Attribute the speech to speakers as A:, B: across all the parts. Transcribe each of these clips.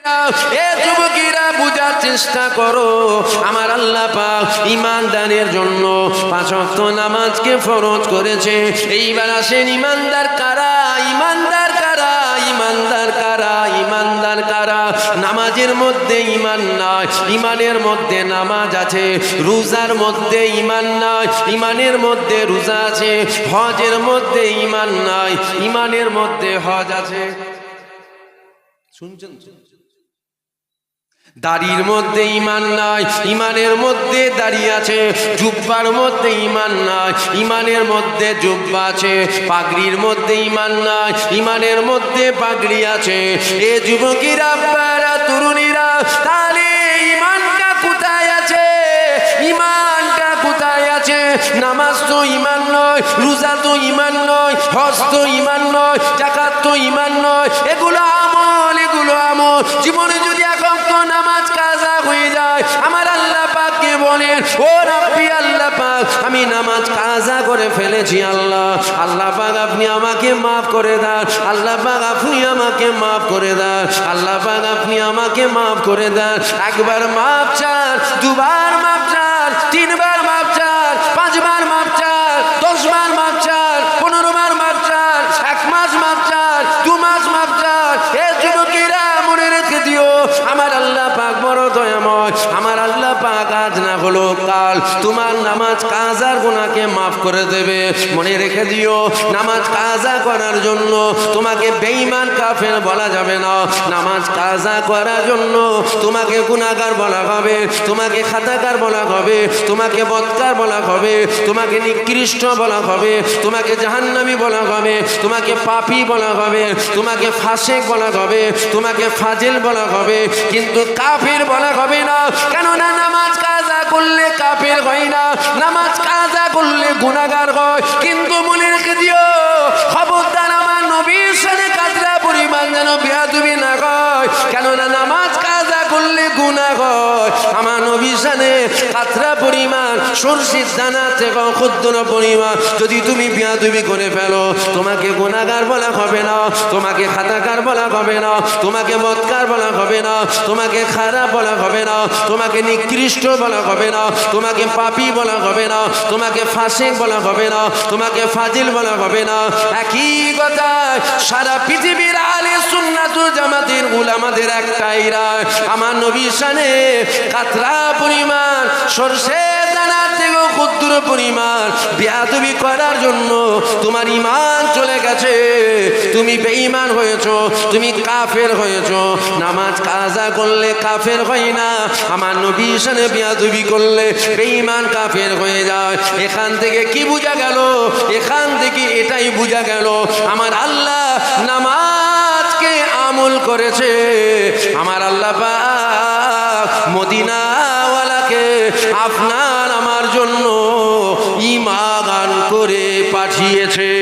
A: এ যুবকেরা বুঝার চেষ্টা করো, আমার আল্লাহ পাক ঈমানদারের জন্য 5 ওয়াক্ত নামাজকে ফরজ করেছে। এইবার আসেন ঈমানদার কারা, ঈমানদার কারা, ঈমানদার কারা, ঈমানদার কারা? নামাজের মধ্যে ঈমান নাই, ঈমানের মধ্যে নামাজ আছে। রোজার মধ্যে ঈমান নাই, ঈমানের মধ্যে রোজা আছে। হজের মধ্যে ঈমান নাই, ঈমানের মধ্যে হজ আছে। শুনছেন? দাড়ির মধ্যে ঈমান নাই, ঈমানের মধ্যে দাড়ি আছে। জুব্বার মধ্যে ঈমান নাই, ঈমানের মধ্যে জুব্বা আছে। পাগড়ির মধ্যে ঈমান নাই, ঈমানের মধ্যে পাগড়ি আছে। এ যুবকেরা, আব্বারা, তরুণীরা, তাহলে ঈমানটা কোথায় আছে? ঈমানটা কোথায় আছে? নামাজ তো ঈমান নয়, রোজা তো ঈমান নয়, হজ তো ঈমান নয়, যাকাত তো ঈমান নয়। এগুলো আমল, এগুলো আমল। জীবনে যদি এখন তো নামাজ কাজা হয়ে যায়, আমার আল্লাহ পাককে বলেন, ও রাব্বি আল্লাহ পাক, আমি নামাজ কাজা করে ফেলেছি। আল্লাহ, আল্লাহ পাক আপনি আমাকে মাফ করে দেন। আল্লাহ পাক আপনি আমাকে মাফ করে দেন। আল্লাহ পাক আপনি আমাকে মাফ করে দেন। একবার মাফ চান, দুবার মাফ চান, 3 বার মাফ চান, 5 বার মাফ চান, 10 বার মাফ চান, 15 বার মাফ চান, 1 মাস মাফ চান, 2 মাস মাফ চান। এ যুবকেরা মনে রেখে দিও, আমার আল্লাহ পাক বড় দয়াময়। আমার আল্লাহ পাক আজ না হলো কাল তোমার নামাজ কাজার গুনাহকে মাফ করে দেবে। মনে রেখে দিও, নামাজ কাজা করার জন্য তোমাকে বেঈমান কাফের বলা যাবে না। নামাজ কাজা করার জন্য তোমাকে গুনাহগার বলা হবে, তোমাকে খাতাকার বলা হবে, তোমাকে বদকার বলা হবে, তোমাকে নিকৃষ্ট বলা হবে, তোমাকে জাহান্নামী বলা হবে, তোমাকে পাপী বলা হবে, তোমাকে ফাসিক বলা হবে, তোমাকে ফাজিল বলা হবে, কিন্তু কাফির বলা হবে না। কেননা নামাজ কাজা করলে কাফির হয় না, নামাজ কাজা করলে গুনাহগার হয়। কিন্তু মনে রেখে দিও, খবরদার আমার নবীর সাথে কাজরা পরিমাণ যেন বেয়াদবি না হয়। কেননা নামাজ কাজা করলে গুনাহ হয়। আমার নবীর সাথে কাতরা পরিমাণ সরষের দানা থেকে ক্ষুদ্র পরিমাণ যদি তুমি বেয়াদবি করে ফেলো, তোমাকে গুনাহগার বলা হবে না, তোমাকে খাতাকার বলা হবে না, তোমাকে বদকার বলা হবে না, তোমাকে খারাপ বলা হবে না, তোমাকে নিকৃষ্ট বলা হবে না, তোমাকে পাপী বলা হবে না, তোমাকে ফাসিক বলা হবে না, তোমাকে ফাজিল বলা হবে না। একই কথা সারা পৃথিবীর আহলে সুন্নাত ওয়াল জামাতের উলামাদের একটাই রায়, আমার নবীর শানে কাতরা পরিমাণ সরষে দানা থেকে ক্ষুদ্র পরিমাণ বেয়াদবি করার জন্য তোমার ঈমান চলে গেছে, তুমি বেঈমান হয়েছো, তুমি কাফের হয়েছো। নামাজ কাজা করলে কাফের হয় না, আমার নবীর শানে বেয়াদবি করলে বেঈমান কাফের হয়ে যায়। এখান থেকে কি বোঝা গেল? এখান থেকে এটাই বোঝা গেল, আমার আল্লাহ নামাজকে আমল করেছে। আমার আল্লাহ পাক মদিনাওয়ালাকে আপনার আমার জন্য ঈমান করে পাঠিয়েছে।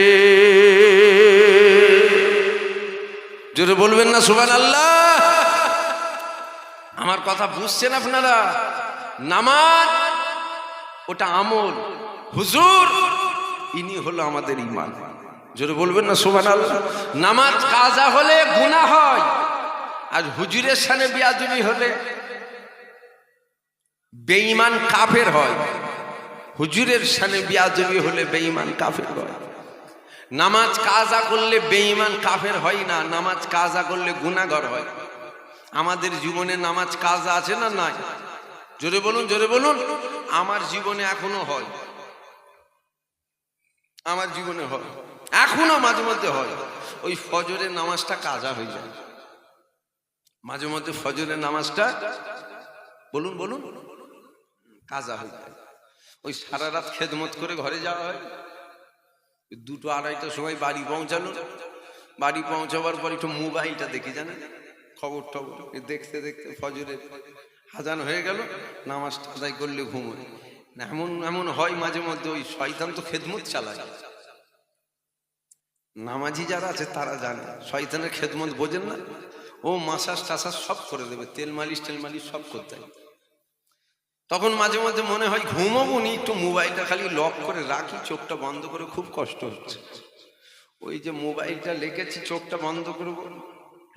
A: জোরে বলবেন না সুবহানাল্লাহ? আমার কথা বুঝছেন আপনারা? নামাজ ওটা আমল, হুজুর ইনি হলো আমাদের ঈমান। জোরে বলবেন না সুবহানাল্লাহ? নামাজ কাজা হলে গুনাহ হয়, আর হুজুরের সামনে বেয়াদবি হলে বেঈমান কাফের হয়। হুজুরের সামনে বেয়াদবি হলে বেঈমান কাফের হয়। নামাজ কাজা করলে বেঈমান কাফের হয় না, নামাজ কাজা করলে গুনাহগার হয়। আমাদের জীবনে নামাজ কাজা আছে না নাই? জোরে বলুন, জোরে বলুন। আমার জীবনে এখনো হয়, আমার জীবনে হয়, এখনো মাঝে মধ্যে হয়। ওই ফজরের নামাজটা কাজা হয়ে যায়, মাঝে মধ্যে ফজরের নামাজটা বলুন বলুন কাজা হয়ে যায়। ওই সারা রাত খেদমত করে ঘরে যাওয়া হয়, 2টো 2:30টার সময় বাড়ি পৌঁছানো, বাড়ি পৌঁছাবার পর একটু মোবাইলটা দেখি, জানেন, খবর টবর দেখতে দেখতে ফজরের আজান হয়ে গেল, নামাজটা আদায় করলে ঘুমোয়। এমন এমন হয় মাঝে মধ্যে, ওই শয়তান তো খেদমত চালায়। নামাজি যারা আছে তারা জানে শয়তানের খেদমত বোঝেন না, ও মাসাজ টাসাজ সব করে দেবে, তেল মালিশ টেল মালিশ সব করতে হবে। তখন মাঝে মধ্যে মনে হয় ঘুমাবো নি, একটু মোবাইলটা খালি লক করে রাখি, চোখটা বন্ধ করে, খুব কষ্ট হচ্ছে। ওই যে মোবাইলটা লেগেছি, চোখটা বন্ধ করবো,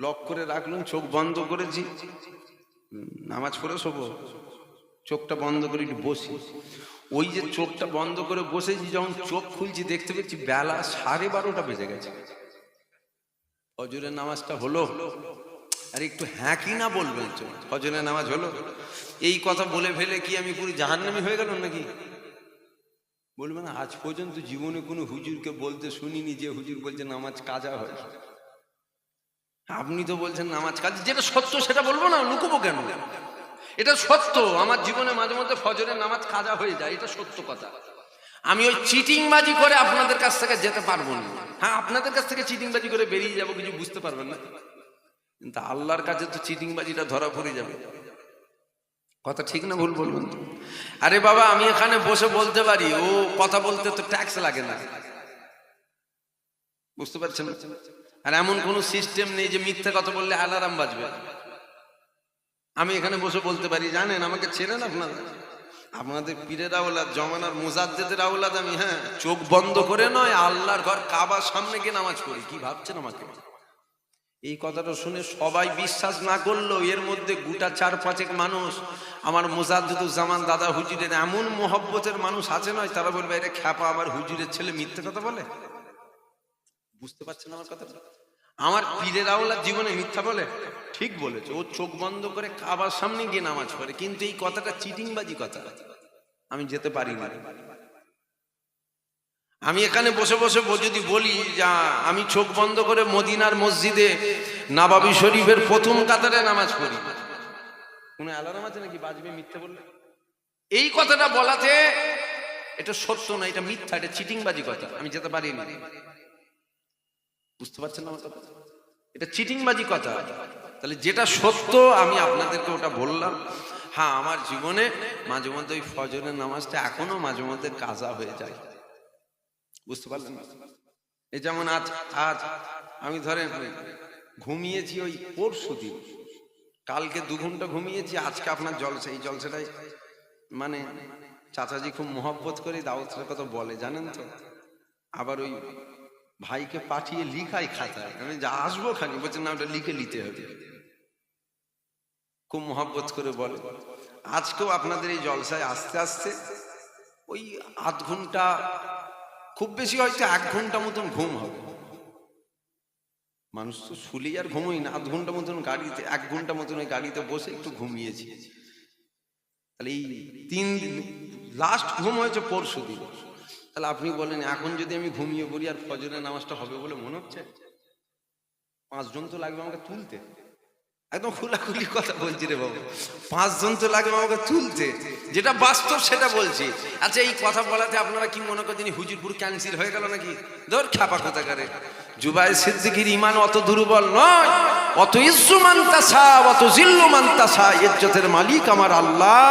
A: লক করে রাখলুম, চোখ বন্ধ করেছি, নামাজ পড়ে শোবো, চোখটা বন্ধ করে একটু বসি। ওই যে চোখটা বন্ধ করে বসেছি, যখন চোখ খুলছি দেখতে পেয়েছি বেলা 12:30 বেজে গেছে। ফজরের নামাজটা হলো। আর একটু হ্যাঁ কি না বলবেন, ফজরের নামাজ হলো? এই কথা বলে ফেলে কি আমি পুরো জাহান্নামী হয়ে গেলাম নাকি? বলবেন আজ পর্যন্ত জীবনে কোনো হুজুরকে বলতে শুনিনি যে হুজুর বলছে নামাজ কাজা হয়। আপনি তো বলছেন নামাজ কাজ, যেটা সত্য সেটা বলবো না, লুকোবো কেন? এটা সত্য, আমার জীবনে মাঝে মধ্যে ফজরের নামাজ কাজা হয়ে যায়, এটা সত্য কথা। আমি ওই চিটিংবাজি করে আপনাদের কাছ থেকে যেতে পারবো না। হ্যাঁ, আপনাদের কাছ থেকে চিটিংবাজি করে বেরিয়ে যাবো, কিছু বুঝতে পারবেন না, কিন্তু আল্লাহর কাছে তো চিটিংবাজিটা ধরা পড়ে যাবে। কথা ঠিক না ভুল বলবেন? আরে বাবা, আমি এখানে বসে বলতে পারি, ও কথা বলতে তো ট্যাক্স লাগে না, বুঝতে পারছেন? আর এমন কোন সিস্টেম নেই যে মিথ্যা কথা বললে অ্যালার্ম বাজবে। আমি এখানে বসে বলতে পারি, জানেন আমাকে চেনেন আপনারা, আপনাদের পীরের আওলাদ, জমানার মুজাদ্দেদের আওলাদ আমি। হ্যাঁ, চোখ বন্ধ করে নয়, আল্লাহর ঘর কাবার সামনে গিয়ে নামাজ পড়ি। কি ভাবছেন আমাকে? এই কথাটা শুনে সবাই বিশ্বাস না করলো, এর মধ্যে গোটা 4-5 মানুষ আমার মুজাদ্দিদুজ্জামান দাদা হুজুরের এমন মোহব্বতের মানুষ আছে নয়, তারা বলবে এটা খ্যাপা, আবার হুজুরের ছেলে মিথ্যে কথা বলে। বুঝতে পারছেন আমার কথাটা? আমার পীরের আওলাদ জীবনে মিথ্যা বলে? ঠিক বলেছে, ও চোখ বন্ধ করে কাবার সামনে গিয়ে নামাজ পড়ে, কিন্তু এই কথাটা চিটিংবাজি কথা, আমি যেতে পারি না। আমি এখানে বসে বসে যদি বলি যে আমি চোখ বন্ধ করে মদিনার মসজিদে নববী শরীফের প্রথম কাতারে নামাজ পড়ি, কোন অ্যালার্ম আছে নাকি বাজবে মিথ্যে বললে? এই কথাটা বলাতে এটা সত্য না, এটা মিথ্যা, এটা চিটিংবাজি কথা, আমি যেতে পারি না। বুঝতে পারছেন আমার কথা? এটা চিটিংবাজি কথা। তাহলে যেটা সত্য আমি আপনাদেরকে ওটা বললাম। হ্যাঁ, আমার জীবনে মাঝে মধ্যে ওই ফজরের নামাজটা এখনো মাঝে মধ্যে কাজা হয়ে যায়। বুঝতে পারলেন? এই যেমন আজ আমি ধরেন ঘুমিয়েছি ওই পরশু দিন, কালকে 2 ঘন্টা ঘুমিয়েছি, আজকে আপনার জলসা, এই জলসাটাই মানে চাচাজি খুব মহব্বত করে দাওয়াতের কথা বলে, জানেন তো। আবার ওই ভাইকে পাঠিয়ে লিখাই খাতায়, আমি যা আসবো খানি, বলছেন না ওটা লিখে নিতে হবে, খুব মহব্বত করে বলে। আজকেও আপনাদের এই জলসায় আসতে আসতে ওই আধ ঘন্টা, খুব বেশি হয়তো 1 ঘন্টা মতন ঘুম হবে। মানুষ তো শুলেই আর ঘুমোই না, আধ ঘন্টা মতন গাড়িতে, 1 ঘন্টা মতন ওই গাড়িতে বসে একটু ঘুমিয়েছি। তাহলে এই 3 দিন লাস্ট ঘুম হয়েছে পরশু দিন। তাহলে আপনি বলেন এখন যদি আমি ঘুমিয়ে পড়ি আর ফজরের নামাজটা হবে বলে মনে হচ্ছে? 5 জন তো লাগবে আমাকে তুলতে, একদম খোলাখুলি কথা বলছি রে বাবু, 5 জন তো লাগবে আমাকে তুলতে, যেটা বাস্তব সেটা বলছি। আচ্ছা, এই কথা বলাতে আপনারা কি মনে করছেন হুজুরপুর ক্যান্সেল হয়ে গেল নাকি? ধর খ্যাপা কথা করে। জুবাই সিদ্দিকীর ঈমান অত দুর্বল নয়। অত ইজ্জু মান তাসা অত জিল্লু মান তাসা, ইজ্জতের মালিক আমার আল্লাহ,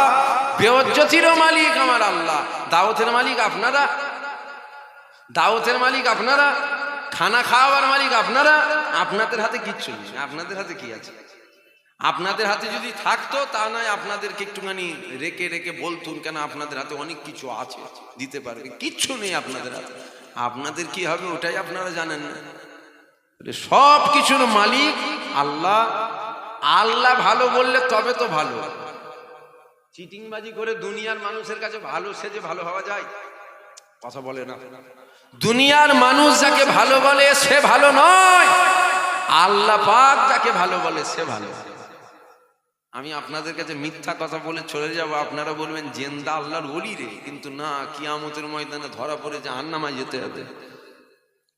A: বেইজ্জতিরও মালিক আমার আল্লাহ। দাওয়াতের মালিক আপনারা, দাওয়াতের মালিক আপনারা, খানা খাওয়ার মালিক আপনারা। আপনাদের হাতে কিচ্ছু নেই। আপনাদের হাতে কি আছে? আপনাদের হাতে যদি থাকতো তা নয় আপনাদেরকে একটুখানি রেখে রেখে বলতুন, কেন আপনাদের হাতে অনেক কিছু আছে, দিতে পারবে। কিচ্ছু নেই আপনাদের হাতে। আপনাদের কি হবে ওটাই আপনারা জানেন না। সব কিছুর মালিক আল্লাহ। আল্লাহ ভালো বললে তবে তো ভালো। চিটিংবাজি করে দুনিয়ার মানুষের কাছে ভালো সেজে ভালো হওয়া যায়? কথা বলে না। দুনিয়ার মানুষ যাকে ভালো বলে সে ভালো নয়, আল্লাহ পাক যাকে ভালো বলে সে ভালো। আমি আপনাদের কাছে মিথ্যা কথা বলে চলে যাব, আপনারা বলবেন জেন্দা আল্লাহর ওলি রে, কিন্তু না, কিয়ামতের ময়দানে ধরা পড়ে জাহান্নামে যেতে হবে।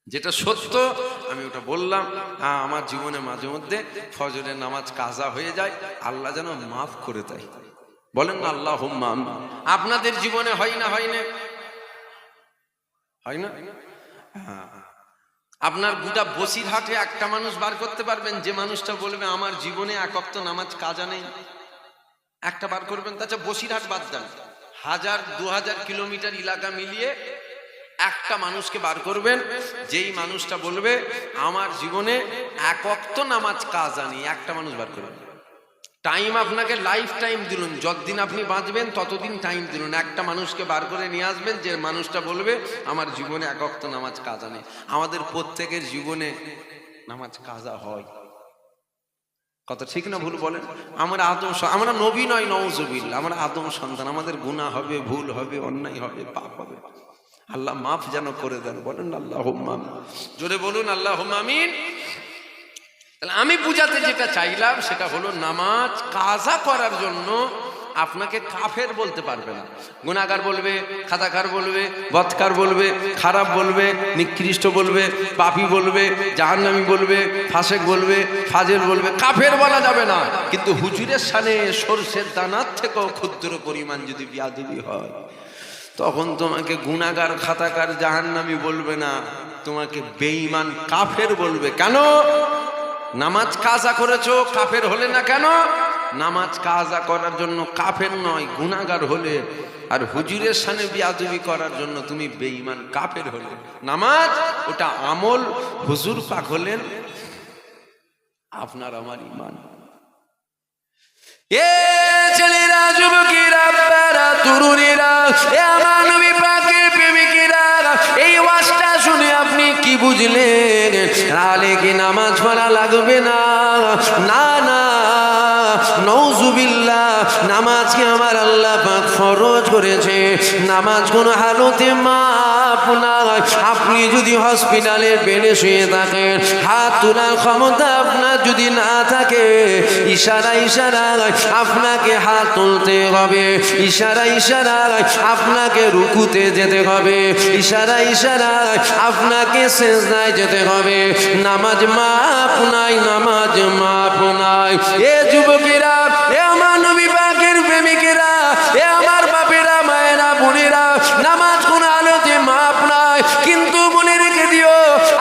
A: যেটা সত্য আমি ওটা বললাম। হ্যাঁ, আমার জীবনে মাঝে মধ্যে ফজরের নামাজ কাজা হয়ে যায়, আল্লাহ যেন মাফ করে দেয়। বলেন না আল্লাহুম্মা আমিন। আপনাদের জীবনে হয় না? হয় না? হয় না? হ্যাঁ, আপনার গোটা বসিরহাটে একটা মানুষ বার করতে পারবেন যে মানুষটা বলবে আমার জীবনে 1 ওয়াক্ত নামাজ কাজা নেই? একটা বার করবেন? তাছাড়া বসিরহাট বাদ দেন, 1000-2000 কিলোমিটার এলাকা মিলিয়ে একটা মানুষকে বার করবেন যেই মানুষটা বলবে আমার জীবনে 1 ওয়াক্ত নামাজ কাজা নেই। একটা মানুষ বার করবেন। টাইম আপনাকে লাইফ টাইম দিলুন, যতদিন আপনি বাঁচবেন ততদিন টাইম দিলুন। একটা মানুষকে বার করে নিয়ে আসবেন যে মানুষটা বলবে আমার জীবনে 1 ওয়াক্ত নামাজ কাজা নেই। আমাদের প্রত্যেকের জীবনে নামাজ কাজা হয়। কথা ঠিক না ভুল বলেন? আমরা আমরা নবী নয়, নওজুবিল্লাহ, আমরা আদম সন্তান। আমাদের গুনাহ হবে, ভুল হবে, অন্যায় হবে, পাপ হবে। আল্লাহ মাফ যেন করে দেন। বলেন আল্লাহুম্মা আমিন। জোরে বলুন আল্লাহুম্মা আমিন। তাহলে আমি বুঝাতে যেটা চাইলাম সেটা হলো, নামাজ কাজা করার জন্য আপনাকে কাফের বলতে পারবে না। গুনাহগার বলবে, খাতাকার বলবে, বদকার বলবে, খারাপ বলবে, নিকৃষ্ট বলবে, পাপী বলবে, জাহান্নামী বলবে, ফাসেক বলবে, ফাজেল বলবে, কাফের বলা যাবে না। কিন্তু হুজুরের শানে সরষের দানার থেকেও ক্ষুদ্র পরিমাণ যদি বিয়াদবি হয়, তখন তোমাকে গুনাহগার, খাতাকার, জাহান্নামী বলবে না, তোমাকে বেঈমান কাফের বলবে। কেন? নামাজ কাজা করেছো, কাফের হলে না কেন? নামাজ কাজা করার জন্য কাফের নয়, গুনাহগার হলে। আর হুজুরের শানে বিয়াদবি করার জন্য তুমি বেঈমান কাফের হলে। নামাজ ওটা আমল, হুজুর পাক হলেন আপনার আমার ঈমান। এ ছেলেরা, যুবকেরা, বাবারা, তরুণীরা, এ আমার নবী পাকের প্রেমিকেরা, এই ওয়াজটা শুনে আপনি কি বুঝলেন? তাহলে কি নামাজ পড়া লাগবে না? না না, নওজুবিল্লাহ। নামাজকে আমার আল্লাহ পাক ফরজ করেছে। নামাজ কোন হালতে মাপ নাই। আপনি যদি হসপিটালের বেডে শুয়ে থাকেন, হাত তোলার ক্ষমতা আপনার যদি না থাকে, ইশারা ইশারায় আপনাকে হাত তুলতে হবে, ইশারা ইশারায় আপনাকে রুকুতে যেতে হবে, ইশারা ইশারায় আপনাকে সিজদায় যেতে হবে। নামাজ মাপ নাই, নামাজ মাপ নাই। এ যুবকেরা, এ আমার নবী পাকের প্রেমিকেরা, এ আমার বাপেরা, মায়েরা, বোনেরা, নামাজ কোন আলোতে মাপ নাই। কিন্তু মনে রেখে দিও,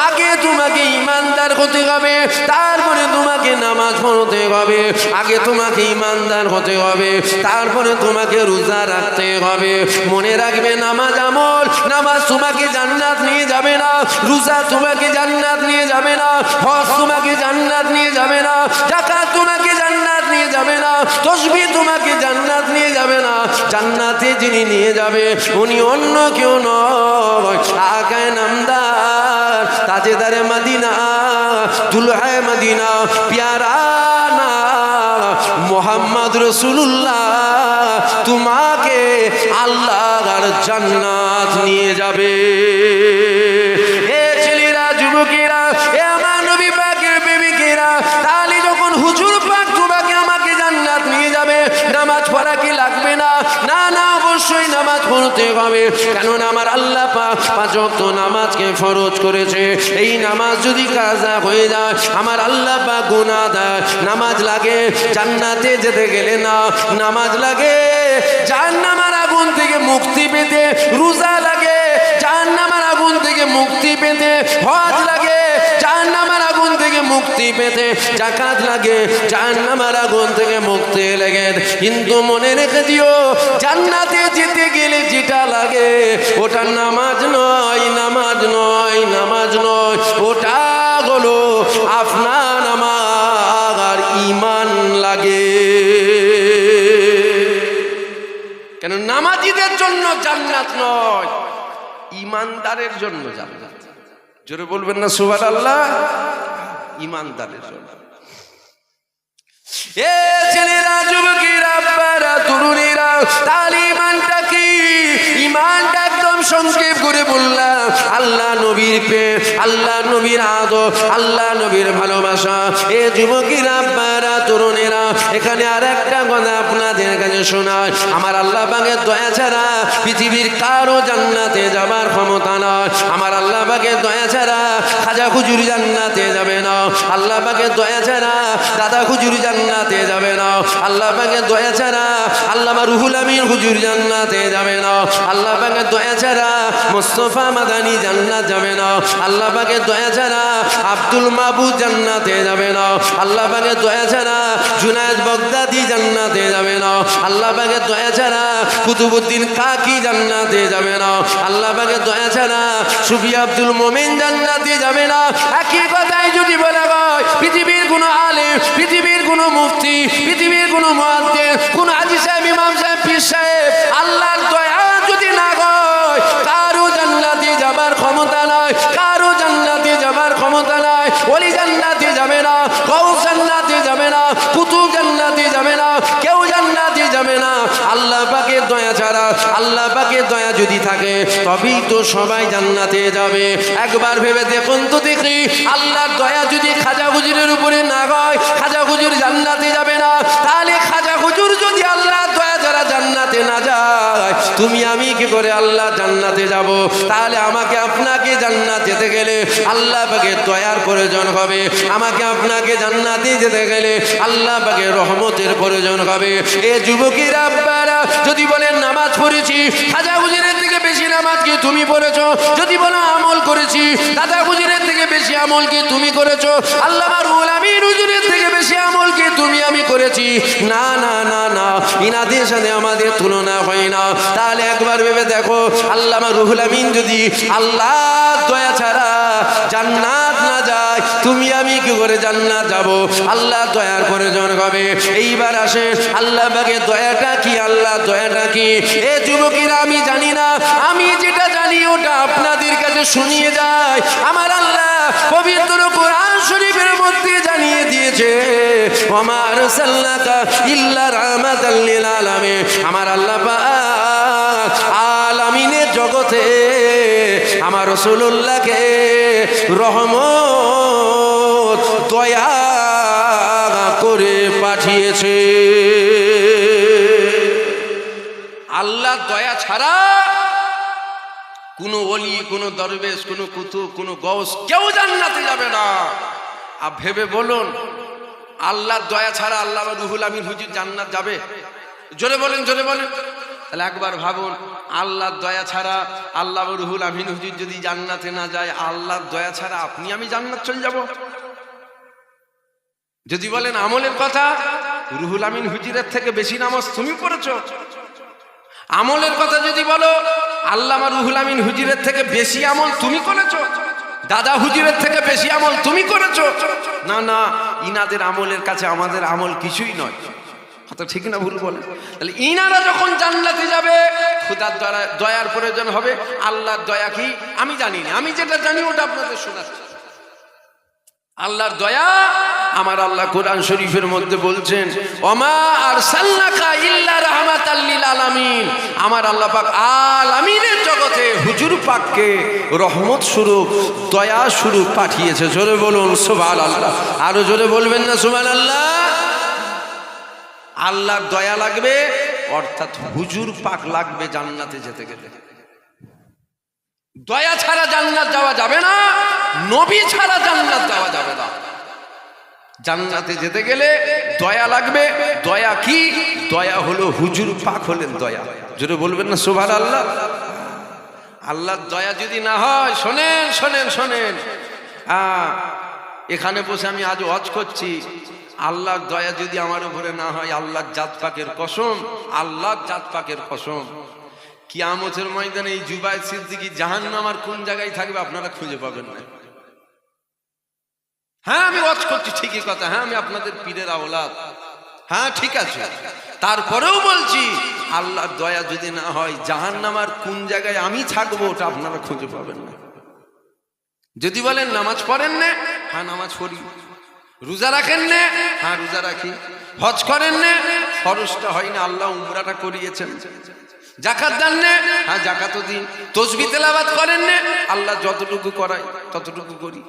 A: আগে তোমাকে ইমানদার হতে হবে, তারপরে তোমাকে নামাজ পড়তে হবে। আগে তোমাকে ইমানদার হতে হবে, তারপরে তোমাকে রোজা রাখতে হবে। মনে রাখবে, নামাজ আমল। নামাজ তোমাকে জান্নাত নিয়ে যাবে না, রোজা তোমাকে জান্নাত নিয়ে যাবে না, হজ তোমাকে জান্নাত নিয়ে যাবে না, যাকাত তোমাকে জান্নাত নিয়ে যাবে না, তাসবিহ তোমাকে জান্নাত নিয়ে যাবে না। জান্নাতে যিনি নিয়ে যাবে উনি অন্য কেউ নয়, আকায়ে নামদার, তাজেদারে মদিনা, দুলহায়ে মদিনা, প্যারা না মুহাম্মদ রাসূলুল্লাহ তোমাকে আল্লাহর জান্নাত নিয়ে যাবে। এ ছেলেরা, যুবকেরা, এ আমার নবী পাকের প্রেমিকেরা, তাহলে যখন হুজুর পাক তোমাকে আমাকে জান্নাত নিয়ে যাবে, নামাজ পড়া কি লাগবে না? না না, অবশ্যই নামাজ পড়তে হবে। কেননা আমার আল্লাহ পাক পাঁচ ওয়াক্ত নামাজকে ফরজ করেছে। এই নামাজ যদি কাজা হয়ে যায়, আমার আল্লাহ পাক গুনাহ দেয়। নামাজ লাগে জান্নাতে যেতে গেলে না, নামাজ লাগে জাহান্নামের আগুন থেকে মুক্তি পেতে, রোজা লাগে জাহান্নামের আগুন থেকে মুক্তি পেতে, হজ লাগে জাহান্নামের আগুন থেকে মুক্তি পেতে, যাকাত লাগে জাহান্নামের আগুন থেকে মুক্তি লাগে। কিন্তু মনে রেখে দিও, জান্নাতে যেতে গেলে যেটা লাগে ওটা নামাজ নয়, নামাজ নয়, নামাজ নয়, ওটা হলো আপনার আমার ঈমান লাগে। কেন? নামাজীদের জন্য জান্নাত নয়, ঈমানদারের জন্য জান্নাত। জোরে বলবেন না সুবহানাল্লাহ? ঈমানদারের জন্য। এ ছেলেরা, যুবকেরা, বাবারা, তরুণীরা, তাহলে ঈমানটা কি? ঈমানটা একদম সংক্ষেপ করে বললাম, আল্লাহ নবীর প্রেম, আল্লাহ নবীর আদর, আল্লাহ নবীর ভালোবাসা। এ যুবকেরা, বাবারা, তরুণীরা, এখানে আর একটা কথা আপনাদের কাছে শোনায়। আমার আল্লাহ পাকের দয়া ছাড়া পৃথিবীর কারো জান্নাতে যাবার ক্ষমতা নয়। আমার আল্লাহ পাকের দয়া ছাড়া খাজা হুজুর জান্নাতে যাবে না। আল্লাহ পাকের দয়া ছাড়া দাদা হুজুর জান্নাতে যাবে না। আল্লাহ পাকের দয়া ছাড়া আল্লামা রুহুল আমিন হুজুর জান্নাতে যাবে না। আল্লাহ পাকের দয়া ছাড়া মুস্তাফা মাদানী জান্নাত যাবে না। আল্লাহ পাকের দয়া ছাড়া আব্দুল মাহবুব জান্নাতে যাবে না। আল্লাহ পাকের দয়া ছাড়া জুনায়েদ বাগদাদি জান্নাতে যাবে না। আল্লাহ পাকের দয়া ছাড়া কুতুবউদ্দিন কাকি জান্নাতে যাবে না। আল্লাহ পাকের দয়া ছাড়া সুফি আব্দুল মোমিন জান্নাতে যাবে না। একই কথাই যদি বলা হয়, পৃথিবীর কোনো আলেম, পৃথিবীর কোনো মুফতি, পৃথিবীর কোনো মুহাদ্দিস, কোন হাজী সাহেব, ইমাম সাহেব, পীর সাহেব, আল্লাহর দয়া যদি না হয়, কারো জান্নাতে যাবার ক্ষমতা নয়, কারো জান্নাতে যাবার ক্ষমতা নয়। ওলি জান্নাতে যাবে না, গাউস জান্নাতে যাবে না, ছাড়া, আল্লাহ পাকের দয়া যদি থাকে তবেই তো সবাই জান্নাতে যাবে। একবার ভেবে দেখুন তো দেখি, আল্লাহর দয়া যদি খাজা হুজুরের উপরে না হয়, খাজা হুজুর জান্নাতে যাবে না। তাহলে খাজা হুজুর যদি আল্লাহর দয়া ছাড়া জান্নাতে না যায়, তুমি আমি কি করে আল্লাহ জান্নাতে যাব? তাহলে আমাকে আপনাকে জান্নাত যেতে গেলে আল্লাহ পাকের দয়ার প্রয়োজন হবে। আমাকে আপনাকে জান্নাতে যেতে গেলে আল্লাহ পাকের রহমতের প্রয়োজন হবে। এ যুবকের আব্বারা যদি বলেন নামাজ পড়েছি, খাজা হুজুরের থেকে বেশি নামাজ কি তুমি পড়েছো? যদি বলো আমল করেছি, দাদা হুজুরের থেকে বেশি আমল কি তুমি করেছো? আল্লামা রুহুল আমিন হুজুরের থেকে বেশি আমল কি তুমি আমি করেছি? না না না না, ইনাদের সাথে আমাদের তুলনা হয় না। তাহলে একবার ভেবে দেখো, আল্লামা রুহুল আমিন যদি আল্লাহ দয়া ছাড়া জান্নাত না যায়, তুমি আমি কি করে জান্নাত যাব? আল্লাহ দয়ার প্রয়োজন হবে। এইবার আসে আল্লাহ পাকের দয়াটা কি, আল্লাহ দয়াটা কি? এ যুবকেরা আমি জানি না, আমি যেটা জানি ওটা আপনাদের কাছে শুনিয়ে যায়। আমার আল্লাহ পবিত্র কোরআন শরীফের মধ্যে জানিয়ে দিয়েছে, ওমা আরসালনাকা ইল্লা রাহমাতাল লিল আলামিন। আমার আল্লাহ পাক আলামিনের জগতে আমার রাসূলুল্লাহকে রহমত দয়া করে পাঠিয়েছে। আল্লাহ দয়া ছাড়া কোনো ওলি, কোনো দরবেশ, কোনো কুতুব, কোনো গৌস কেউ জান্নাতে যাবে না। আর ভেবে বলুন, আল্লাহর দয়া ছাড়া আল্লাহ রুহুল আমিন হুজুর জান্নাত যাবে? জোরে বলেন, জোরে বলেন। তাহলে একবার ভাবুন, আল্লাহর দয়া ছাড়া আল্লাহ রুহুল আমিন হুজুর যদি জান্নাতে না যায়, আল্লাহর দয়া ছাড়া আপনি আমি জান্নাত চলে যাব? যদি বলেন আমলের কথা, রুহুল আমিন হুজুরের থেকে বেশি নামাজ তুমি পড়েছো। আমলের কথা যদি বলো, আল্লামা রুহুল আমিন হুজুরের থেকে বেশি আমল তুমি করেছো, দাদা হুজুরের থেকে বেশি আমল তুমি করেছো। না না, ইনাদের আমলের কাছে আমাদের আমল কিছুই নয়। কথা ঠিক না ভুল বলে? তাহলে ইনারা যখন জান্নাতে যাবে, খোদার দয়ার প্রয়োজন হবে। আল্লাহর দয়া কি আমি জানি না, আমি যেটা জানি ওটা আপনাদের শোনাচ্ছি। আল্লাহর দয়া, আমার আল্লাহ কোরআন শরীফের মধ্যে বলছেন, ওমা আরসালনাকা ইল্লা রাহমাতাল লিল আলামিন। আমার আল্লাহ পাক আলামিনের জগতে হুজুর পাককে রহমত স্বরূপ, দয়া স্বরূপ পাঠিয়েছে। জোরে বলুন সুবহানাল্লাহ। আরো জোরে বলবেন না সুবহানাল্লাহ? আল্লাহর দয়া লাগবে, অর্থাৎ হুজুর পাক লাগবে জান্নাতে যেতে গেলে। দয়া ছাড়া জান্নাত যাওয়া যাবে না, নবী ছাড়া জান্নাত যাওয়া যাবে না। জান্নাতে যেতে গেলে দয়া লাগবে। দয়া কি? দয়া হলো হুজুর পাক হলেন দয়া। জোরে বলবেন না সুবহানাল্লাহ? আল্লাহর দয়া যদি না হয়, শোনেন শোনেন শোনেন, এখানে বসে আমি আজ ওয়াজ করছি, আল্লাহর দয়া যদি আমার উপরে না হয়, আল্লাহর জাত পাকের কসম, আল্লাহর জাত পাকের কসম, কিয়ামতের ময়দানে এই জুবায়ের সিদ্দিকী জাহান্নামের কোন জায়গায় থাকবে আপনারা খুঁজে পাবেন না। হ্যাঁ আমি ওয়াজ করছি, ঠিকই কথা, হ্যাঁ আমি আপনাদের পীরের আওলাদ, হ্যাঁ ঠিক আছে, তারপরেও বলছি আল্লাহর দয়া যদি না হয়, জাহান্নামের কোন জায়গায় আমি থাকবো ওটা আপনারা খুঁজে পাবেন না। যদি বলেন নামাজ পড়েন না, হ্যাঁ নামাজ পড়ি। রোজা রাখেন না, হ্যাঁ রোজা রাখি। হজ করেন না, ফরজটা হয় না, আল্লাহ উমরাটা করিয়েছেন। যাকাত দেন না, হ্যাঁ যাকাতও দিন। তাসবিহ তেলাওয়াত করেন না, আল্লাহ যতটুকু করায় ততটুকু করি।